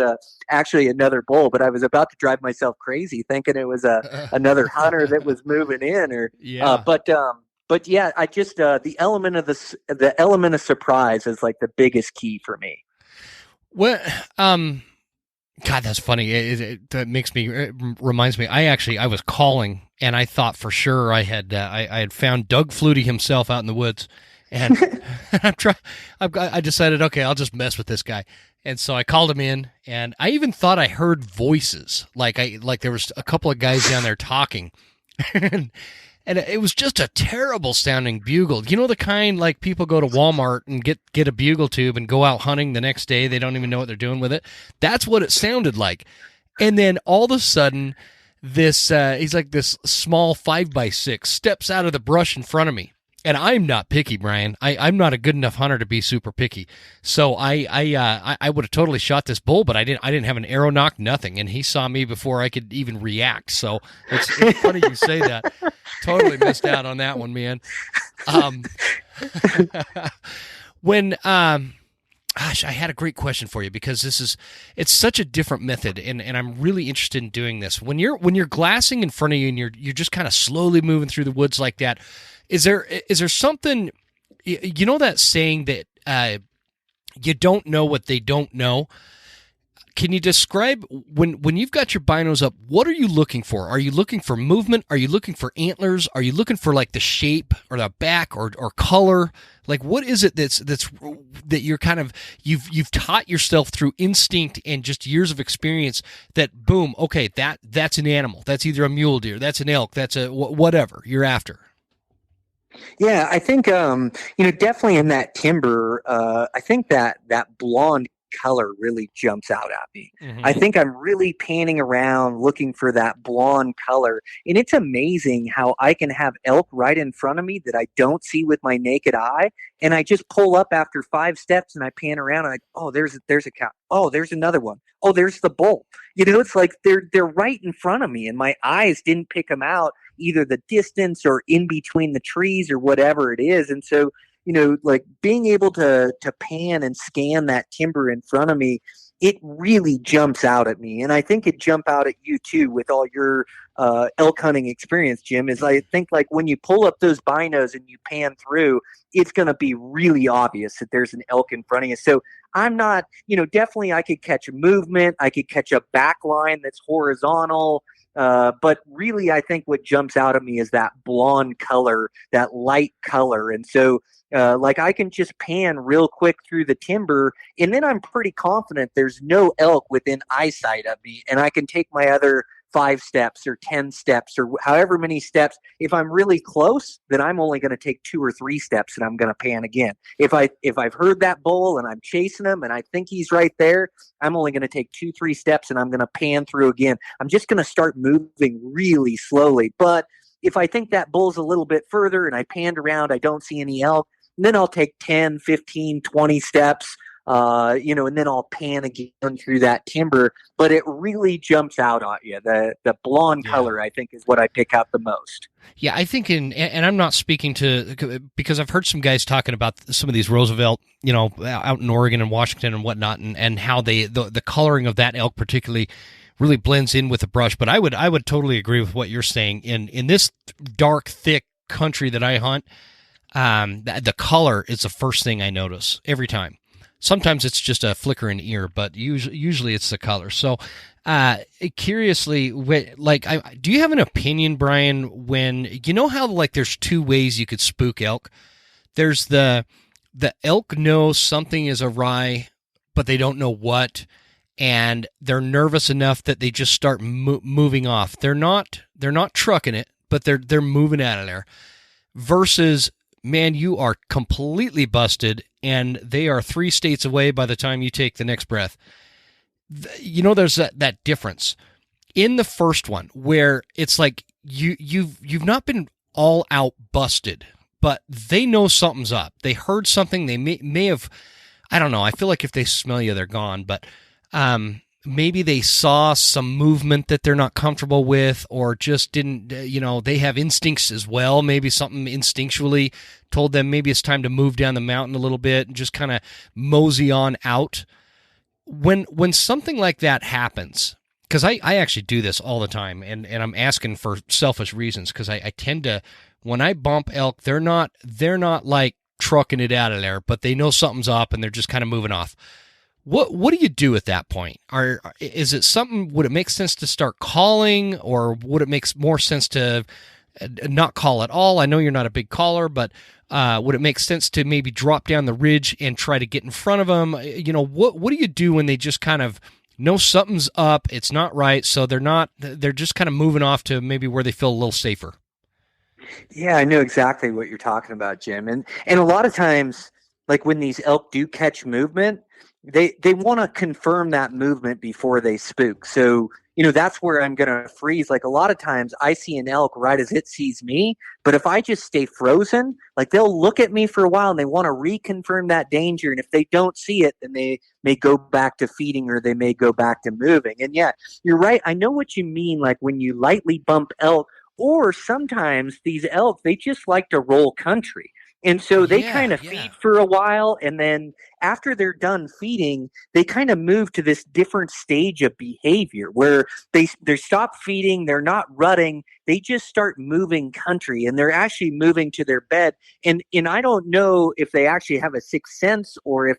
actually another bull. But I was about to drive myself crazy thinking it was another hunter that was moving in. But yeah, I just the element of surprise is like the biggest key for me. Well, God, that's funny. That reminds me. I was calling, and I thought for sure I had found Doug Flutie himself out in the woods, and I decided, okay, I'll just mess with this guy. And so I called him in, and I even thought I heard voices, like there was a couple of guys down there talking. And it was just a terrible sounding bugle. The kind like people go to Walmart and get a bugle tube and go out hunting the next day. They don't even know what they're doing with it. That's what it sounded like. And then all of a sudden, he's like this small 5x6 steps out of the brush in front of me. And I'm not picky, Brian. I'm not a good enough hunter to be super picky. So I would have totally shot this bull, but I didn't have an arrow nock, nothing. And he saw me before I could even react. So it's funny you say that. Totally missed out on that one, man. Gosh, I had a great question for you, because it's such a different method, and I'm really interested in doing this. When you're glassing in front of you and you're just kind of slowly moving through the woods like that, is there something, that saying that you don't know what they don't know? Can you describe when you've got your binos up, what are you looking for? Are you looking for movement? Are you looking for antlers? Are you looking for like the shape or the back or color? Like, what is it that you're kind of you've taught yourself through instinct and just years of experience that boom, okay, that's an animal. That's either a mule deer, that's an elk, that's a whatever you're after. Yeah, I think definitely in that timber, I think that blonde color really jumps out at me. Mm-hmm. I think I'm really panning around looking for that blonde color, and it's amazing how I can have elk right in front of me that I don't see with my naked eye, and I just pull up after 5 steps and I pan around and there's a cow. Oh, there's another one. Oh, there's the bull. It's like they're right in front of me, and my eyes didn't pick them out, either the distance or in between the trees or whatever it is. And so like being able to pan and scan that timber in front of me, it really jumps out at me. And I think it jump out at you too with all your elk hunting experience, Jim, is I think like when you pull up those binos and you pan through, it's going to be really obvious that there's an elk in front of you. So I'm not, definitely I could catch a movement. I could catch a back line that's horizontal. But really, I think what jumps out at me is that blonde color, that light color. And so like I can just pan real quick through the timber, and then I'm pretty confident there's no elk within eyesight of me, and I can take my other 5 steps or 10 steps or however many steps. If I'm really close, then I'm only going to take 2 or 3 steps and I'm going to pan again. If I've heard that bull and I'm chasing him and I think he's right there, I'm only going to take 2, 3 steps and I'm going to pan through again. I'm just going to start moving really slowly. But if I think that bull's a little bit further and I panned around, I don't see any elk, then I'll take 10, 15, 20 steps, and then I'll pan again through that timber. But it really jumps out at you. The blonde color, I think, is what I pick out the most. Yeah, I think and I'm not speaking to, because I've heard some guys talking about some of these Roosevelt, out in Oregon and Washington and whatnot, and how the coloring of that elk particularly really blends in with the brush. But I would totally agree with what you're saying. In this dark, thick country that I hunt, the color is the first thing I notice every time. Sometimes it's just a flicker in ear, but usually it's the color. So, curiously, do you have an opinion, Brian, when you know how like there's two ways you could spook elk? There's the elk knows something is awry, but they don't know what, and they're nervous enough that they just start moving off. They're not trucking it, but they're moving out of there. Versus, man, you are completely busted, and they are 3 states away by the time you take the next breath. There's that difference in the first one where it's like you've not been all out busted, but they know something's up. They heard something. They may have, I don't know. I feel like if they smell you, they're gone. But maybe they saw some movement that they're not comfortable with, or just didn't. They have instincts as well. Maybe something instinctually told them maybe it's time to move down the mountain a little bit and just kind of mosey on out. When something like that happens, because I actually do this all the time, and I'm asking for selfish reasons, because I tend to, when I bump elk, they're not like trucking it out of there, but they know something's up and they're just kind of moving off. What do you do at that point? Is it something, would it make sense to start calling, or would it make more sense to not call at all? I know you're not a big caller, but would it make sense to maybe drop down the ridge and try to get in front of them? What do you do when they just kind of know something's up, it's not right, so they're just kind of moving off to maybe where they feel a little safer? Yeah, I know exactly what you're talking about, Jim. And a lot of times, like when these elk do catch movement, they want to confirm that movement before they spook. So, that's where I'm going to freeze. Like a lot of times I see an elk right as it sees me, but if I just stay frozen, like they'll look at me for a while and they want to reconfirm that danger. And if they don't see it, then they may go back to feeding, or they may go back to moving. And yeah, you're right. I know what you mean. Like when you lightly bump elk, or sometimes these elk, they just like to roll country. And so they kind of feed for a while, and then after they're done feeding, they kind of move to this different stage of behavior where they stop feeding, they're not rutting, they just start moving country, and they're actually moving to their bed. And I don't know if they actually have a sixth sense, or if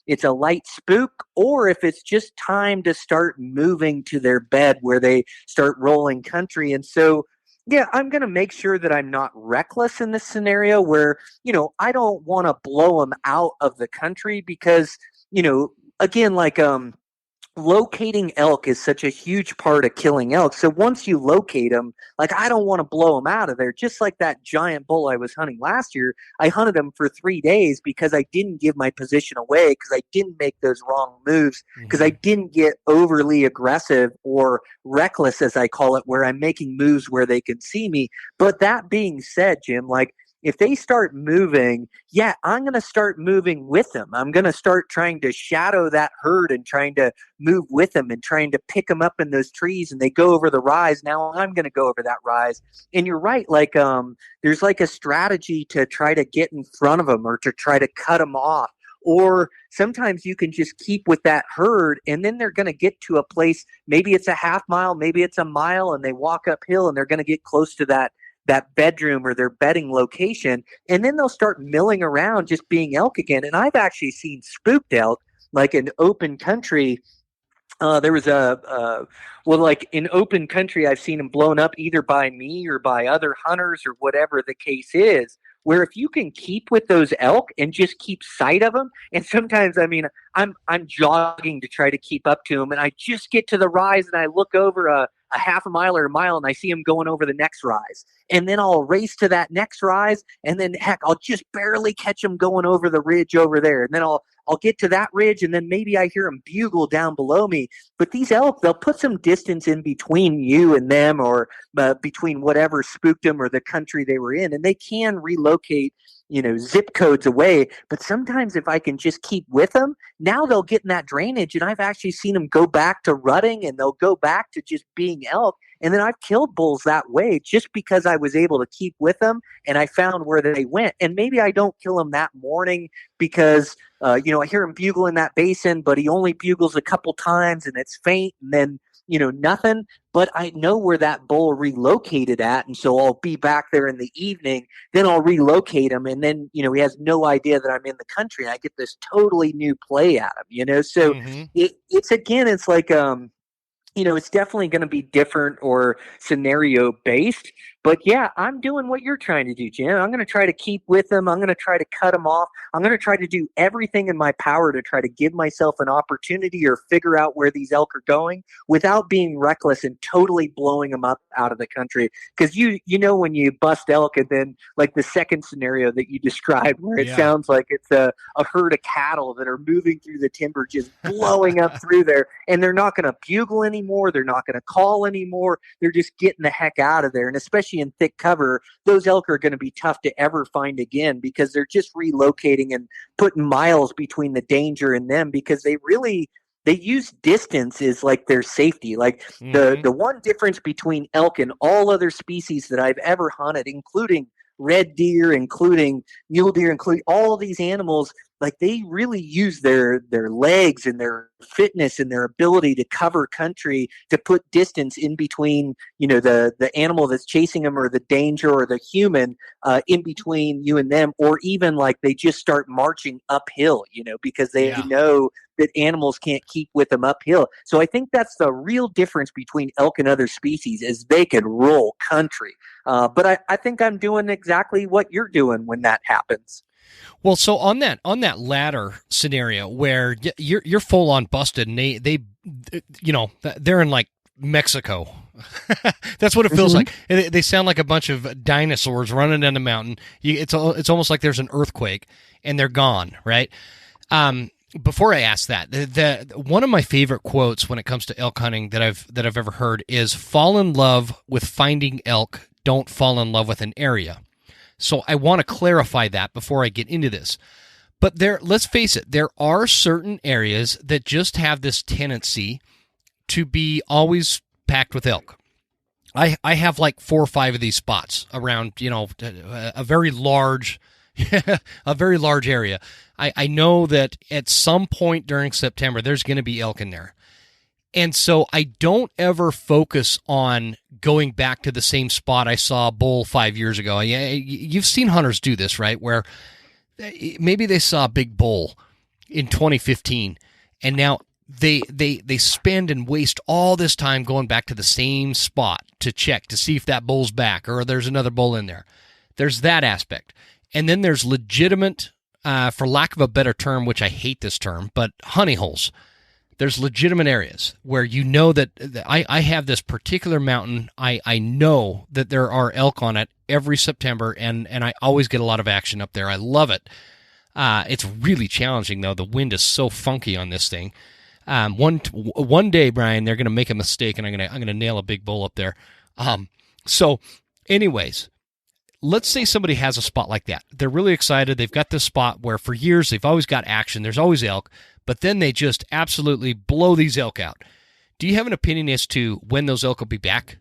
it's a light spook, or if it's just time to start moving to their bed where they start rolling country. And so yeah, I'm going to make sure that I'm not reckless in this scenario where, I don't want to blow them out of the country because, again, like locating elk is such a huge part of killing elk. So once you locate them, like I don't want to blow them out of there. Just like that giant bull I was hunting last year, I hunted him for 3 days because I didn't give my position away, because I didn't make those wrong moves, because I didn't get overly aggressive or reckless, as I call it, where I'm making moves where they can see me. But that being said, Jim, like if they start moving, yeah, I'm going to start moving with them. I'm going to start trying to shadow that herd and trying to move with them and trying to pick them up in those trees, and they go over the rise. Now I'm going to go over that rise. And you're right. Like, there's like a strategy to try to get in front of them or to try to cut them off. Or sometimes you can just keep with that herd, and then they're going to get to a place, maybe it's a half mile, maybe it's a mile, and they walk uphill and they're going to get close to that bedroom or their bedding location, and then they'll start milling around just being elk again. And I've actually seen spooked elk, like in open country. There was like in open country, I've seen them blown up either by me or by other hunters or whatever the case is, where if you can keep with those elk and just keep sight of them, and sometimes, I mean, I'm jogging to try to keep up to them, and I just get to the rise and I look over a half a mile or a mile and I see them going over the next rise. And then I'll race to that next rise, and then heck, I'll just barely catch them going over the ridge over there. And then I'll get to that ridge, and then maybe I hear them bugle down below me. But these elk, they'll put some distance in between you and them, or between whatever spooked them or the country they were in. And they can relocate, zip codes away. But sometimes if I can just keep with them, now they'll get in that drainage. And I've actually seen them go back to rutting, and they'll go back to just being elk. And then I've killed bulls that way just because I was able to keep with them and I found where they went. And maybe I don't kill them that morning because, I hear him bugle in that basin, but he only bugles a couple times and it's faint. And then nothing, but I know where that bull relocated at. And so I'll be back there in the evening, then I'll relocate him. And then, he has no idea that I'm in the country, and I get this totally new play at him, so it's like, it's definitely going to be different or scenario based. But yeah, I'm doing what you're trying to do, Jim. I'm going to try to keep with them. I'm going to try to cut them off. I'm going to try to do everything in my power to try to give myself an opportunity or figure out where these elk are going without being reckless and totally blowing them up out of the country. Because when you bust elk, and then like the second scenario that you described, where it sounds like it's a herd of cattle that are moving through the timber, just blowing up through there, and they're not going to bugle anymore. They're not going to call anymore. They're just getting the heck out of there. And especially in thick cover, those elk are going to be tough to ever find again, because they're just relocating and putting miles between the danger and them, because they use distance as like their safety. Like the one difference between elk and all other species that I've ever hunted, including red deer, including mule deer, including all these animals, like they really use their legs and their fitness and their ability to cover country to put distance in between, the animal that's chasing them, or the danger, or the human in between you and them, or even like they just start marching uphill, because they know that animals can't keep with them uphill. So I think that's the real difference between elk and other species, is they can roll country. But I think I'm doing exactly what you're doing when that happens. Well, so on that latter scenario where you're full on busted, and they they're in like Mexico. That's what it feels like. They sound like a bunch of dinosaurs running down the mountain. It's almost like there's an earthquake and they're gone, right? Before I ask that, the one of my favorite quotes when it comes to elk hunting that I've ever heard is, "Fall in love with finding elk. Don't fall in love with an area." So I want to clarify that before I get into this. But let's face it, there are certain areas that just have this tendency to be always packed with elk. I have like 4 or 5 of these spots around, a very large area. I know that at some point during September, there's going to be elk in there. And so I don't ever focus on going back to the same spot I saw a bull 5 years ago. You've seen hunters do this, right? Where maybe they saw a big bull in 2015, and now they spend and waste all this time going back to the same spot to check to see if that bull's back or there's another bull in there. There's that aspect. And then there's legitimate, for lack of a better term, which I hate this term, but honey holes. There's legitimate areas where that I have this particular mountain. I know that there are elk on it every September, and I always get a lot of action up there. I love it. It's really challenging, though. The wind is so funky on this thing. One day, Brian, they're going to make a mistake, and I'm going to nail a big bull up there. So, anyways, let's say somebody has a spot like that. They're really excited. They've got this spot where for years they've always got action. There's always elk. But then they just absolutely blow these elk out. Do you have an opinion as to when those elk will be back?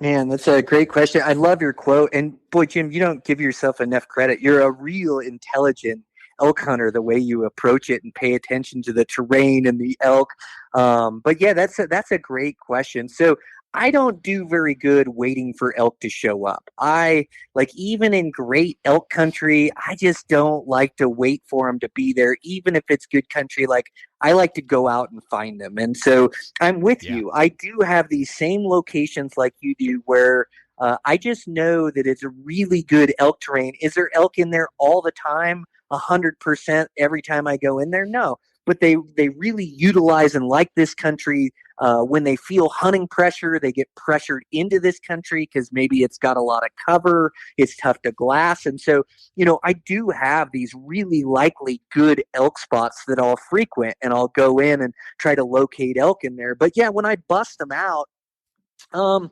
Man, that's a great question. I love your quote. And boy, Jim, you don't give yourself enough credit. You're a real intelligent elk hunter, the way you approach it and pay attention to the terrain and the elk. But yeah, that's a great question. So I don't do very good waiting for elk to show up. Even in great elk country, I just don't like to wait for them to be there, even if it's good country. Like, I like to go out and find them. And so I'm with you. I do have these same locations like you do where I just know that it's a really good elk terrain. Is there elk in there all the time, 100% every time I go in there? No. But they really utilize and like this country. When they feel hunting pressure, they get pressured into this country because maybe it's got a lot of cover, it's tough to glass. And so, I do have these really likely good elk spots that I'll frequent, and I'll go in and try to locate elk in there. But yeah, when I bust them out, I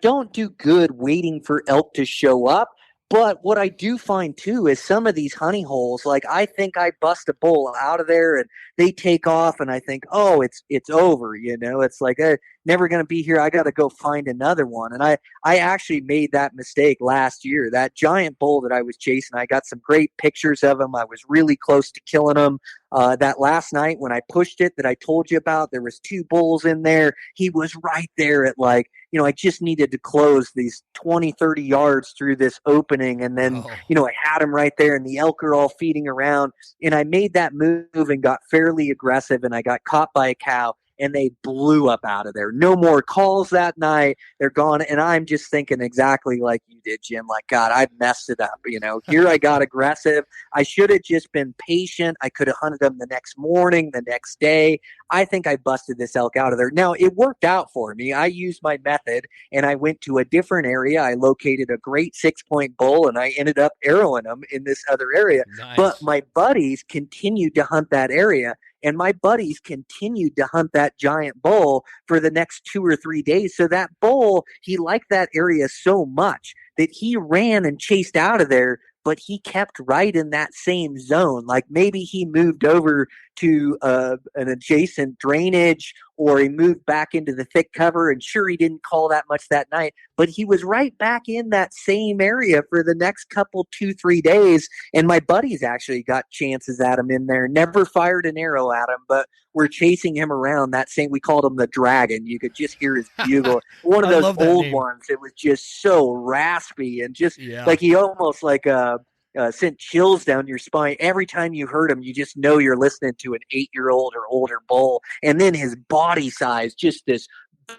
don't do good waiting for elk to show up. But what I do find too is some of these honey holes, like I think I bust a bull out of there and they take off, and I think, oh, it's over. It's like, never going to be here. I got to go find another one. And I actually made that mistake last year. That giant bull that I was chasing, I got some great pictures of him. I was really close to killing him. That last night when I pushed it that I told you about, there was 2 bulls in there. He was right there at like, I just needed to close these 20, 30 yards through this opening. And then, I had him right there and the elk are all feeding around. And I made that move and got fairly aggressive and I got caught by a cow. And they blew up out of there. No more calls that night. They're gone. And I'm just thinking exactly like you did, Jim. Like, God, I messed it up. Here I got aggressive. I should have just been patient. I could have hunted them the next morning, the next day. I think I busted this elk out of there. Now, it worked out for me. I used my method and I went to a different area. I located a great 6-point bull and I ended up arrowing them in this other area. Nice. But my buddies continued to hunt that area. And my buddies continued to hunt that giant bull for the next 2 or 3 days. So that bull, he liked that area so much that he ran and chased out of there, but he kept right in that same zone. Like maybe he moved over to an adjacent drainage or he moved back into the thick cover, and sure, he didn't call that much that night, but he was right back in that same area for the next couple 2-3 days. And my buddies actually got chances at him in there, never fired an arrow at him, but we're chasing him around that same, we called him the Dragon. You could just hear his bugle. One of those old ones. It was just so raspy and just like he almost like sent chills down your spine. Every time you heard him, you just know you're listening to an 8-year-old or older bull. And then his body size, just this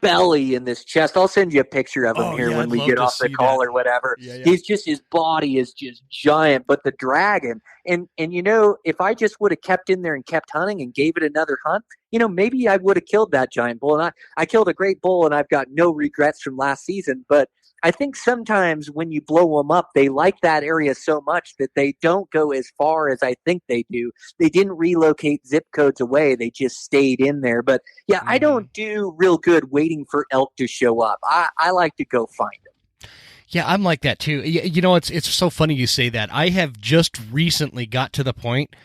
belly and this chest. I'll send you a picture of him when we get off the call or whatever. He's just, his body is just giant. But the Dragon, and if I just would have kept in there and kept hunting and gave it another hunt, maybe I would have killed that giant bull. And I killed a great bull and I've got no regrets from last season. But I think sometimes when you blow them up, they like that area so much that they don't go as far as I think they do. They didn't relocate zip codes away. They just stayed in there. But yeah, I don't do real good waiting for elk to show up. I like to go find them. Yeah, I'm like that too. It's so funny you say that. I have just recently got to the point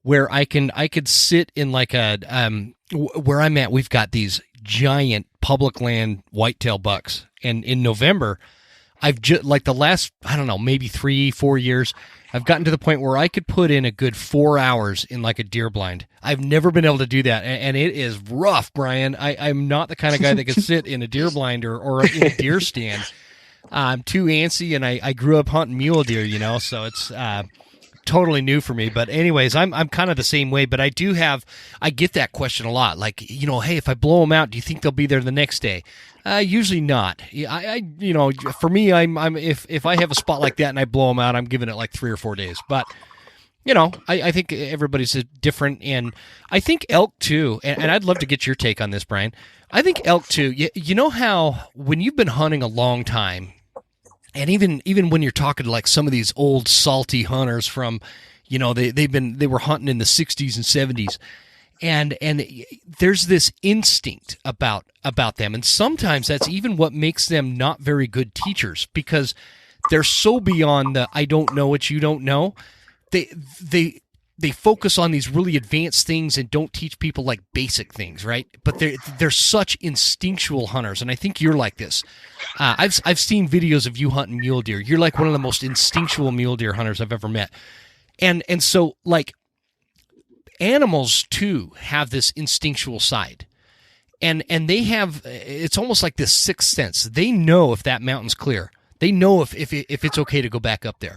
where I could sit in like a where I'm at. We've got these giant public land whitetail bucks, and in November, I've just like the last maybe 3-4 years, I've gotten to the point where I could put in a good 4 hours in like a deer blind. I've never been able to do that, and it is rough, Brian. I'm not the kind of guy that can sit in a deer blind or in a deer stand. I'm too antsy, and I grew up hunting mule deer, so it's totally new for me. But anyways, I'm kind of the same way, but I get that question a lot. Like, hey, if I blow them out, do you think they'll be there the next day? Usually not. For me, I'm if I have a spot like that and I blow them out, I'm giving it like 3 or 4 days. But I think everybody's different, and I think elk too. And I'd love to get your take on this, Brian. I think elk too. You know how when you've been hunting a long time, and even when you're talking to like some of these old salty hunters from, they were hunting in the 60s and 70s, and there's this instinct about them, and sometimes that's even what makes them not very good teachers, because they're so beyond the I don't know what you don't know. They focus on these really advanced things and don't teach people like basic things, right? But they're such instinctual hunters, and I think you're like this. I've seen videos of you hunting mule deer. You're like one of the most instinctual mule deer hunters I've ever met, and so like animals too have this instinctual side, and they have, it's almost like this sixth sense. They know if that mountain's clear. They know if it's okay to go back up there.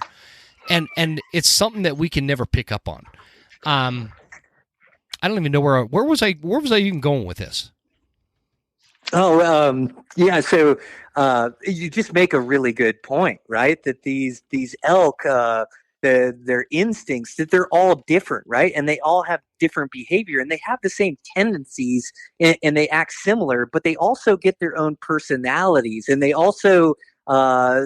And it's something that we can never pick up on. I don't even know where was I even going with this? Yeah. So you just make a really good point, right? That these elk, their instincts, that they're all different, right? And they all have different behavior, and they have the same tendencies, and they act similar, but they also get their own personalities, and they also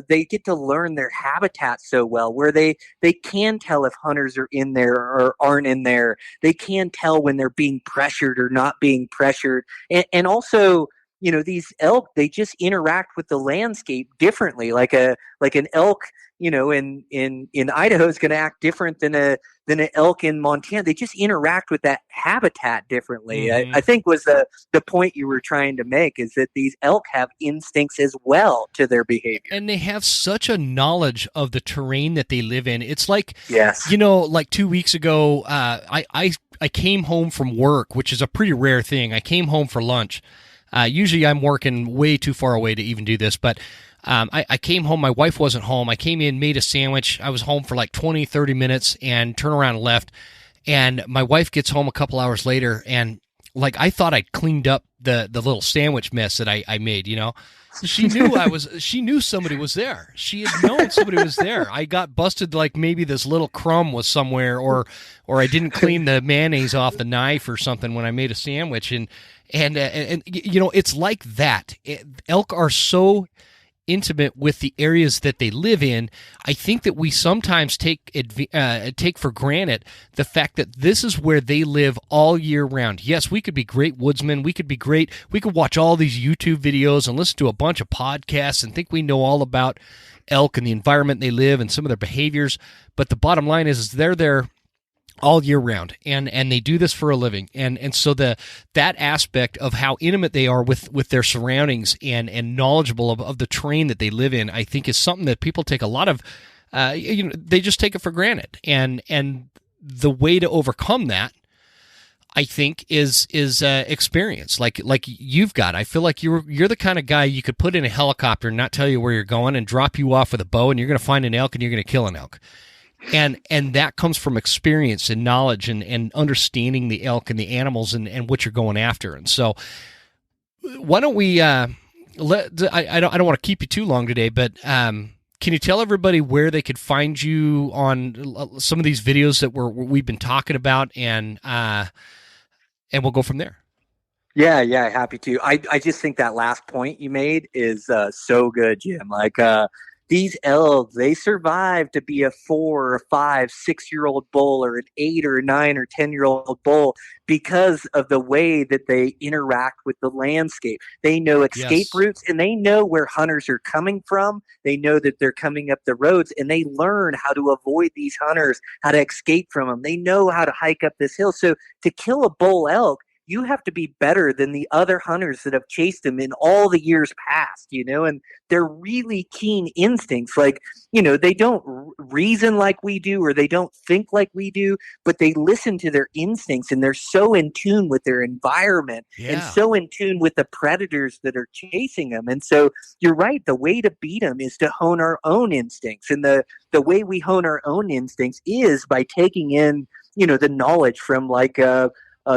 they get to learn their habitat so well, where they can tell if hunters are in there or aren't in there. They can tell when they're being pressured or not being pressured. And also, these elk, they just interact with the landscape differently. Like an elk, in Idaho is going to act different than an elk in Montana. They just interact with that habitat differently. Mm-hmm. I think was the point you were trying to make, is that these elk have instincts as well to their behavior. And they have such a knowledge of the terrain that they live in. It's like, yes. Like 2 weeks ago, I I came home from work, which is a pretty rare thing. I came home for lunch. Usually I'm working way too far away to even do this, but I came home. My wife wasn't home. I came in, made a sandwich. I was home for like 20, 30 minutes and turned around and left. And my wife gets home a couple hours later, and like I thought I'd cleaned up the little sandwich mess that I made, you know. She knew somebody was there. She had known somebody was there. I got busted like maybe this little crumb was somewhere, or I didn't clean the mayonnaise off the knife or something when I made a sandwich. And you know, it's like that. Elk are so intimate with the areas that they live in. I think that we sometimes take for granted the fact that this is where they live all year round. Yes, we could be great woodsmen. We could watch all these YouTube videos and listen to a bunch of podcasts and think we know all about elk and the environment they live and some of their behaviors. But the bottom line is they're there all year round, and they do this for a living, and so that aspect of how intimate they are with their surroundings and knowledgeable of the terrain that they live in, I think is something that people take a lot of, they just take it for granted, and the way to overcome that, I think, is experience, like you've got. I feel like you're the kind of guy you could put in a helicopter and not tell you where you're going and drop you off with a bow, and you're going to find an elk and you're going to kill an elk. And that comes from experience and knowledge and understanding the elk and the animals and what you're going after. And so why don't we I don't want to keep you too long today, but can you tell everybody where they could find you on some of these videos that we've been talking about, and we'll go from there. Yeah, happy to. I just think that last point you made is so good, Jim. Like these elk, they survive to be a 4 or 5, 6-year-old bull or an 8 or 9 or 10-year-old bull because of the way that they interact with the landscape. They know escape routes, and they know where hunters are coming from. They know that they're coming up the roads, and they learn how to avoid these hunters, how to escape from them. They know how to hike up this hill. So to kill a bull elk, you have to be better than the other hunters that have chased them in all the years past, you know, and they're really keen instincts. Like, you know, they don't reason like we do, or they don't think like we do, but they listen to their instincts, and they're so in tune with their environment and so in tune with the predators that are chasing them. And so you're right. The way to beat them is to hone our own instincts. And the way we hone our own instincts is by taking in, you know, the knowledge from like,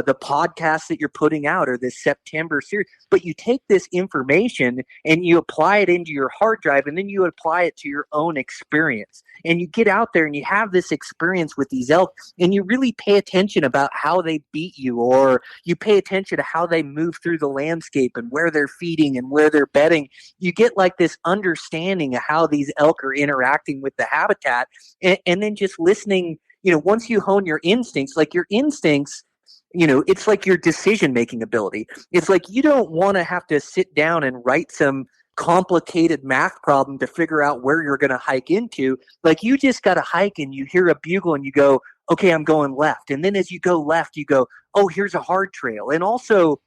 the podcast that you're putting out, or this September series, but you take this information and you apply it into your hard drive, and then you apply it to your own experience, and you get out there and you have this experience with these elk, and you really pay attention about how they beat you, or you pay attention to how they move through the landscape and where they're feeding and where they're bedding. You get like this understanding of how these elk are interacting with the habitat, and then just listening, you know, once you hone your instincts, like your instincts, you know, it's like your decision-making ability. It's like you don't want to have to sit down and write some complicated math problem to figure out where you're going to hike into. Like, you just got to hike, and you hear a bugle and you go, okay, I'm going left. And then as you go left, you go, oh, here's a hard trail. And also,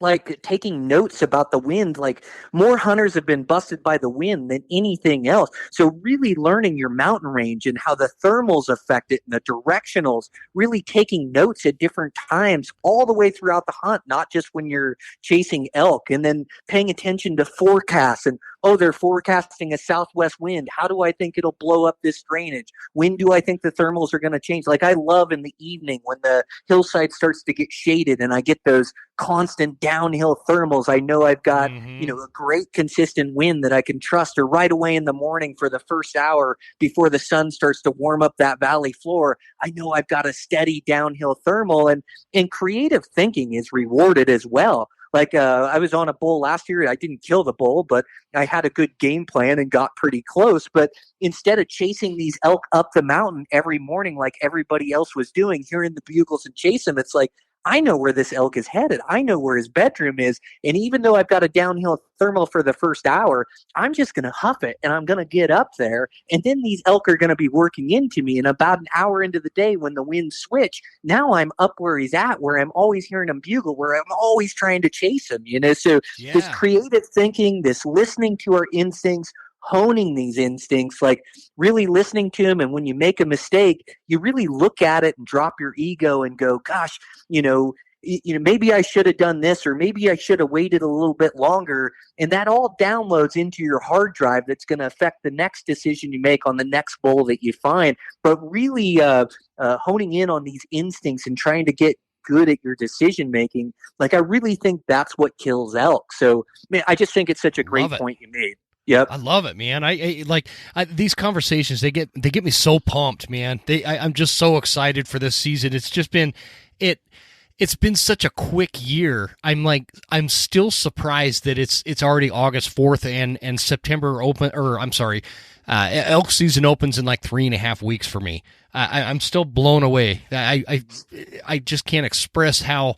like, taking notes about the wind. Like, more hunters have been busted by the wind than anything else. So really learning your mountain range and how the thermals affect it and the directionals, really taking notes at different times all the way throughout the hunt, not just when you're chasing elk. And then paying attention to forecasts, and oh, they're forecasting a southwest wind. How do I think it'll blow up this drainage? When do I think the thermals are going to change? Like, I love in the evening when the hillside starts to get shaded and I get those constant downhill thermals. I know I've got, you know, a great consistent wind that I can trust, or right away in the morning for the first hour before the sun starts to warm up that valley floor, I know I've got a steady downhill thermal. And creative thinking is rewarded as well. Like, I was on a bull last year. I didn't kill the bull, but I had a good game plan and got pretty close. But instead of chasing these elk up the mountain every morning like everybody else was doing, hearing the bugles and chase them, it's like, I know where this elk is headed. I know where his bedroom is. And even though I've got a downhill thermal for the first hour, I'm just going to huff it, and I'm going to get up there. And then these elk are going to be working into me. And about an hour into the day, when the winds switch, now I'm up where he's at, where I'm always hearing him bugle, where I'm always trying to chase him, you know? So this creative thinking, this listening to our instincts, honing these instincts, like really listening to them. And when you make a mistake, you really look at it and drop your ego and go, gosh, maybe I should have done this, or maybe I should have waited a little bit longer. And that all downloads into your hard drive that's going to affect the next decision you make on the next bull that you find. But really honing in on these instincts and trying to get good at your decision making, like I really think that's what kills elk. So, man, I just think it's such a great point you made. Yep. I love it, man. These conversations, they get me so pumped, man. I'm just so excited for this season. It's just been It's been such a quick year. I'm still surprised that it's already August 4th and September elk season opens in like 3.5 weeks for me. I'm still blown away. I just can't express how,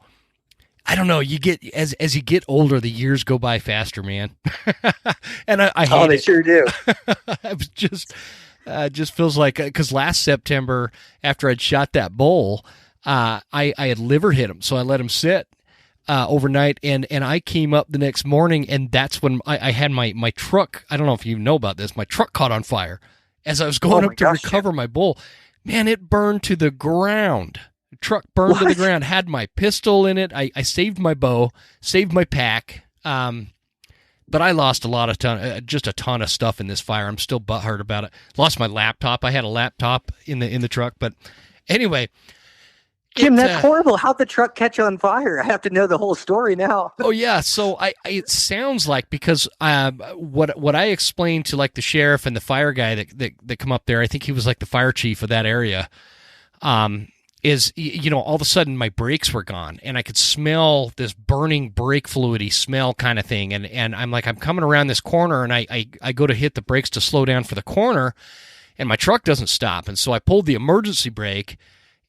I don't know, you get, as you get older, the years go by faster, man. And I hate they it. sure do. It just feels like, because last September, after I'd shot that bull, I had liver hit him, so I let him sit overnight, and I came up the next morning, and that's when I had my truck. I don't know if you know about this. My truck caught on fire as I was going up to recover my bull. Man, it burned to the ground. The truck burned to the ground. Had my pistol in it. I saved my bow, saved my pack. But I lost just a ton of stuff in this fire. I'm still butthurt about it. Lost my laptop. I had a laptop in the truck, but anyway. Jim, that's horrible. How'd the truck catch on fire? I have to know the whole story now. Oh yeah, so it sounds like, because what I explained to like the sheriff and the fire guy that come up there, I think he was like the fire chief of that area, is all of a sudden my brakes were gone and I could smell this burning brake fluidy smell kind of thing, and I'm coming around this corner and I go to hit the brakes to slow down for the corner, and my truck doesn't stop, and so I pulled the emergency brake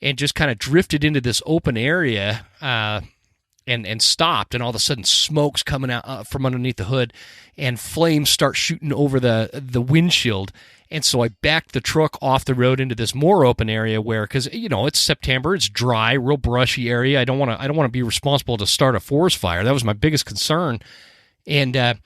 and just kind of drifted into this open area and stopped, and all of a sudden smoke's coming out from underneath the hood, and flames start shooting over the windshield. And so I backed the truck off the road into this more open area where, because it's September, it's dry, real brushy area. I don't want to be responsible to start a forest fire. That was my biggest concern. And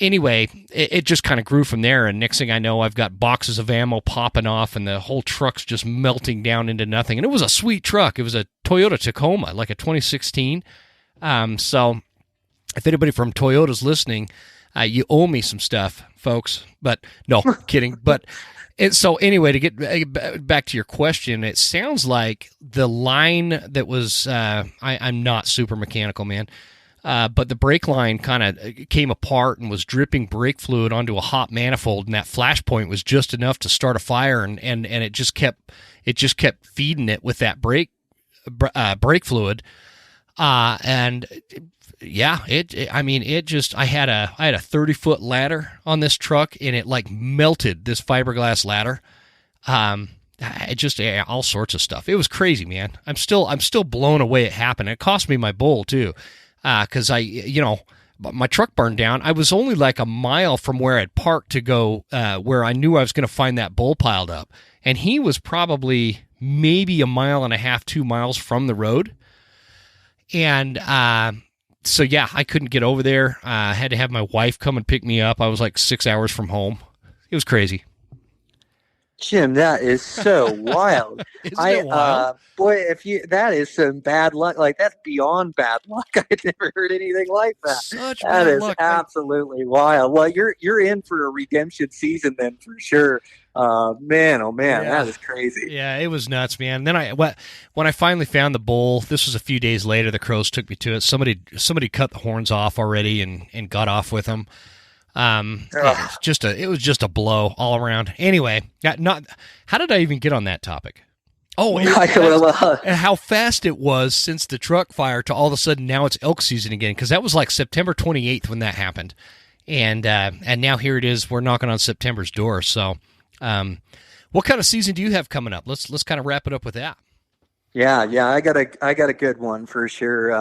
anyway, it just kind of grew from there, and next thing I know, I've got boxes of ammo popping off, and the whole truck's just melting down into nothing. And it was a sweet truck. It was a Toyota Tacoma, like a 2016. So if anybody from Toyota's listening, you owe me some stuff, folks. But no, kidding. But so anyway, to get back to your question, it sounds like the line that was I'm not super mechanical, man. But the brake line kind of came apart and was dripping brake fluid onto a hot manifold, and that flash point was just enough to start a fire, and it just kept feeding it with that brake fluid, and yeah, I had a 30-foot ladder on this truck, and it like melted this fiberglass ladder. All sorts of stuff. It was crazy, man. I'm still blown away it happened. It cost me my bull too. Because my truck burned down. I was only like a mile from where I'd parked to go where I knew I was going to find that bull piled up. And he was probably maybe 1.5 miles, 2 miles from the road. And so, yeah, I couldn't get over there. I had to have my wife come and pick me up. I was like 6 hours from home. It was crazy. Jim, that is so wild. Isn't it wild? Boy, that is some bad luck. Like, that's beyond bad luck. I've never heard anything like that. Such that bad is luck. Absolutely wild. Well, you're in for a redemption season then for sure. Man, oh man, yeah. That is crazy. Yeah, it was nuts, man. Then when I finally found the bull, this was a few days later. The crows took me to it. Somebody cut the horns off already and got off with them. It was just a blow all around. Anyway, how did I even get on that topic? Oh, how fast it was since the truck fire to all of a sudden now it's elk season again, because that was like September 28th when that happened, and now here it is. We're knocking on September's door. So, what kind of season do you have coming up? Let's kind of wrap it up with that. Yeah, I got a good one for sure.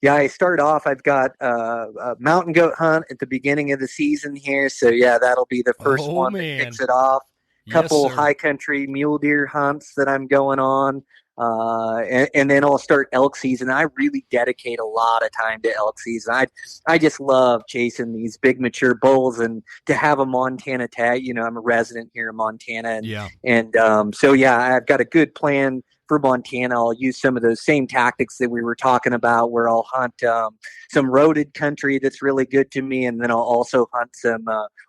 I start off. I've got a mountain goat hunt at the beginning of the season here, so yeah, that'll be the first one that kicks it off. Couple high country mule deer hunts that I'm going on. and then I'll start elk season. I really dedicate a lot of time to elk season. I just love chasing these big mature bulls, and to have a Montana tag. I'm a resident here in Montana, and so I've got a good plan for Montana. I'll use some of those same tactics that we were talking about, where I'll hunt some roaded country that's really good to me, and then I'll also hunt some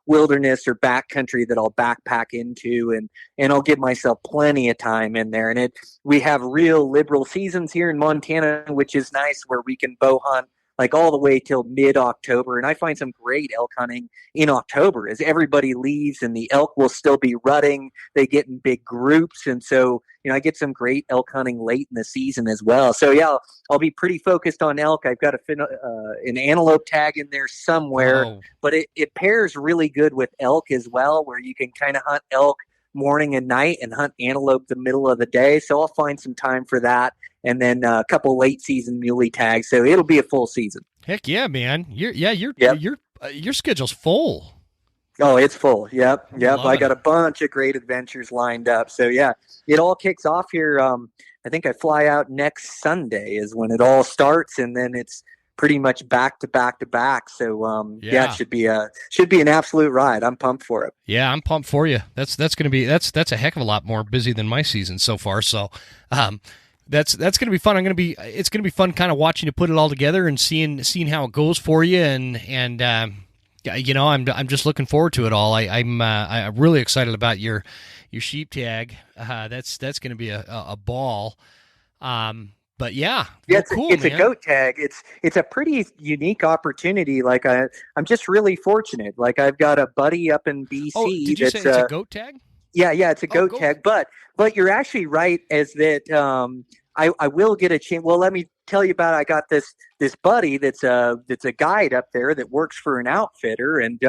wilderness or backcountry that I'll backpack into, and I'll give myself plenty of time in there. And we have real liberal seasons here in Montana, which is nice, where we can bow hunt like all the way till mid-October. And I find some great elk hunting in October as everybody leaves and the elk will still be rutting. They get in big groups. And so, I get some great elk hunting late in the season as well. So I'll be pretty focused on elk. I've got an antelope tag in there somewhere, but it pairs really good with elk as well, where you can kind of hunt elk morning and night and hunt antelope the middle of the day. So I'll find some time for that. And then a couple late season muley tags. So it'll be a full season. Heck yeah, man. Your schedule's full. Oh, it's full. Yep. I got a bunch of great adventures lined up. So it all kicks off here. I think I fly out next Sunday is when it all starts, and then it's pretty much back to back to back. So it should be an absolute ride. I'm pumped for it. Yeah, I'm pumped for you. That's a heck of a lot more busy than my season so far. So that's going to be fun. It's going to be fun kind of watching you put it all together and seeing how it goes for you, and I'm just looking forward to it all. I'm really excited about your sheep tag. That's going to be a ball. But it's cool, it's a goat tag. It's a pretty unique opportunity. Like I'm just really fortunate. Like I've got a buddy up in BC. Oh, did you say it's a goat tag? Yeah, it's a goat tag. But you're actually right as that. I will get a chance. Well, let me tell you about. I got this buddy that's a guide up there that works for an outfitter, and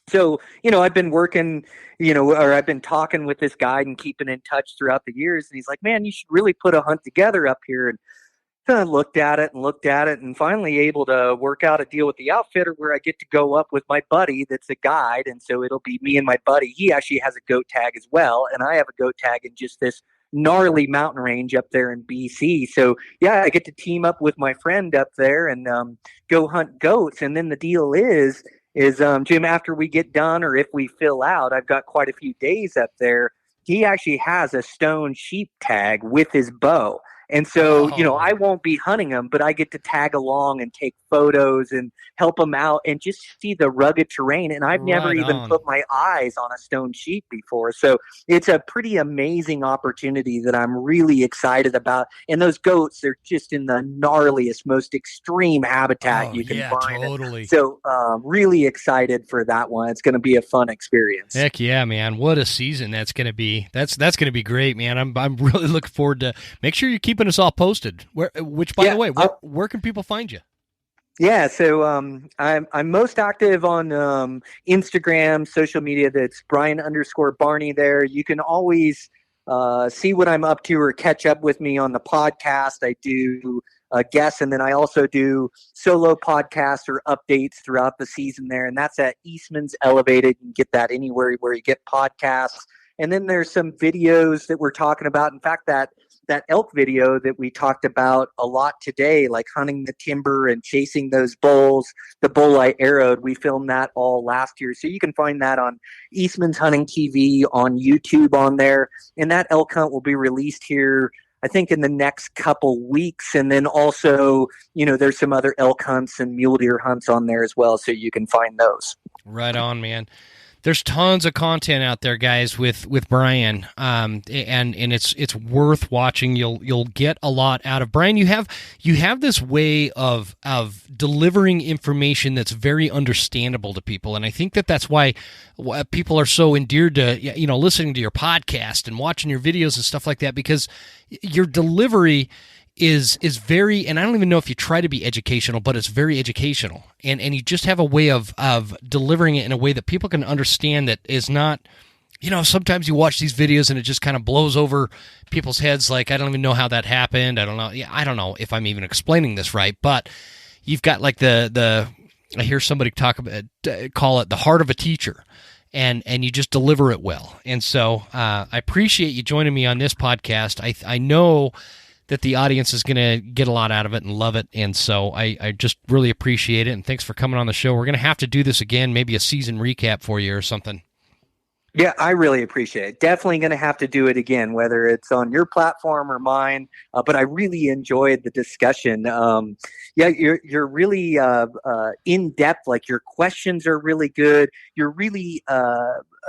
so I've been working, or I've been talking with this guide and keeping in touch throughout the years, and he's like, "Man, you should really put a hunt together up here." And I looked at it, and finally able to work out a deal with the outfitter where I get to go up with my buddy that's a guide, and so it'll be me and my buddy. He actually has a goat tag as well, and I have a goat tag in just this gnarly mountain range up there in BC. So I get to team up with my friend up there and go hunt goats. And then the deal is Jim, after we get done, or if we fill out, I've got quite a few days up there. He actually has a stone sheep tag with his bow. And so, I won't be hunting them, but I get to tag along and take photos and help them out and just see the rugged terrain. And I've never even put my eyes on a stone sheep before. So it's a pretty amazing opportunity that I'm really excited about. And those goats, they're just in the gnarliest, most extreme habitat you can find. Totally. So really excited for that one. It's going to be a fun experience. Heck yeah, man. What a season that's going to be. That's going to be great, man. I'm really looking forward to make sure you keeping us all posted. By the way, where can people find you? Yeah, so I'm most active on Instagram, social media. That's Brian_Barney there. You can always see what I'm up to or catch up with me on the podcast. I do guests, and then I also do solo podcasts or updates throughout the season there, and that's at Eastmans Elevated. You can get that anywhere where you get podcasts. And then there's some videos that we're talking about. In fact, that elk video that we talked about a lot today, like hunting the timber and chasing those bulls, the bull I arrowed, we filmed that all last year. So you can find that on Eastman's Hunting TV, on YouTube on there. And that elk hunt will be released here, I think, in the next couple weeks. And then also, there's some other elk hunts and mule deer hunts on there as well. So you can find those. Right on, man. There's tons of content out there, guys, with Brian, and it's worth watching. You'll get a lot out of Brian. You have this way of delivering information that's very understandable to people, and I think that's why people are so endeared to listening to your podcast and watching your videos and stuff like that, because your delivery is very, and I don't even know if you try to be educational, but it's very educational, and you just have a way of delivering it in a way that people can understand, that is not, sometimes you watch these videos and it just kind of blows over people's heads, like, I don't even know how that happened. I don't know. I don't know if I'm even explaining this right, but you've got like I hear somebody call it the heart of a teacher. and you just deliver it well. And so I appreciate you joining me on this podcast. I know that the audience is going to get a lot out of it and love it, and so I just really appreciate it, and thanks for coming on the show. We're going to have to do this again, maybe a season recap for you or something. Yeah, I really appreciate it. Definitely going to have to do it again, whether it's on your platform or mine. But I really enjoyed the discussion. Yeah, you're really in depth. Like, your questions are really good. You're really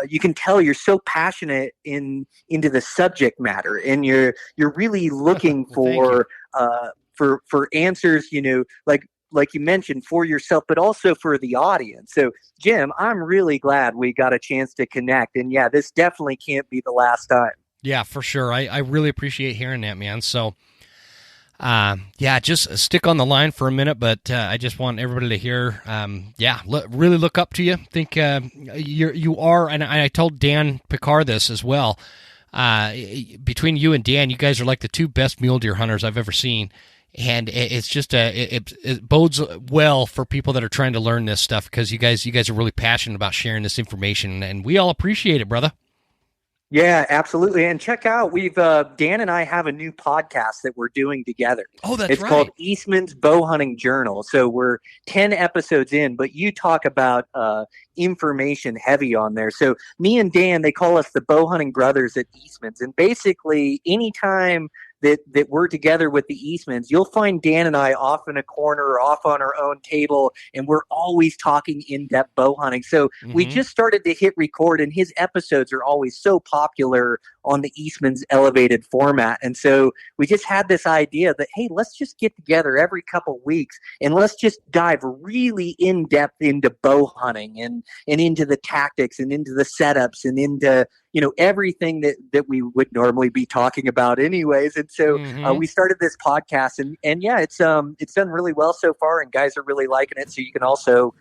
you can tell you're so passionate into the subject matter, and you're really looking for answers. Like you mentioned, for yourself, but also for the audience. So, Jim, I'm really glad we got a chance to connect. And yeah, this definitely can't be the last time. Yeah, for sure. I really appreciate hearing that, man. So, just stick on the line for a minute, but I just want everybody to hear, really look up to you. Think you are, and I told Dan Picard this as well. Between you and Dan, you guys are like the two best mule deer hunters I've ever seen. And it's just it bodes well for people that are trying to learn this stuff, because you guys are really passionate about sharing this information, and we all appreciate it, brother. Yeah, absolutely. And check out, Dan and I have a new podcast that we're doing together. Oh, that's right. It's called Eastmans Bow Hunting Journal. So we're 10 episodes in, but you talk about information heavy on there. So me and Dan, they call us the Bow Hunting Brothers at Eastmans. And basically, anytime that we're together with the Eastmans, you'll find Dan and I off in a corner or off on our own table, and we're always talking in-depth bow hunting. So we just started to hit record, and his episodes are always so popular on the Eastmans elevated format. And so we just had this idea that, hey, let's just get together every couple weeks and let's just dive really in-depth into bow hunting and into the tactics and into the setups and into everything that we would normally be talking about anyways. And so we started this podcast, and yeah, it's done really well so far, and guys are really liking it. So you can also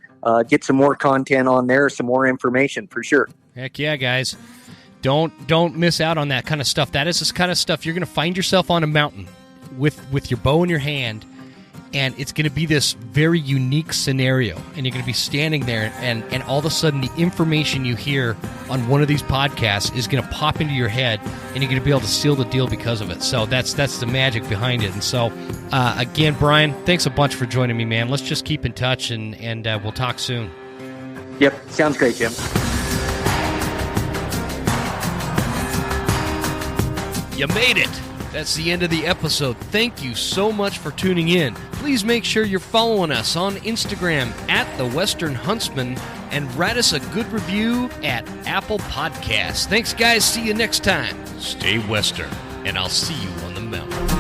get some more content on there, some more information for sure. Heck yeah, guys. Don't miss out on that kind of stuff. That is this kind of stuff you're going to find yourself on a mountain with your bow in your hand, and it's going to be this very unique scenario, and you're going to be standing there, and all of a sudden the information you hear on one of these podcasts is going to pop into your head, and you're going to be able to seal the deal because of it. So that's the magic behind it. And so again, Brian, thanks a bunch for joining me, man. Let's just keep in touch, and we'll talk soon. Yep, sounds great, Jim. You made it! That's the end of the episode. Thank you so much for tuning in. Please make sure you're following us on Instagram at The Western Huntsman, and write us a good review at Apple Podcasts. Thanks, guys. See you next time. Stay Western, and I'll see you on the mountain.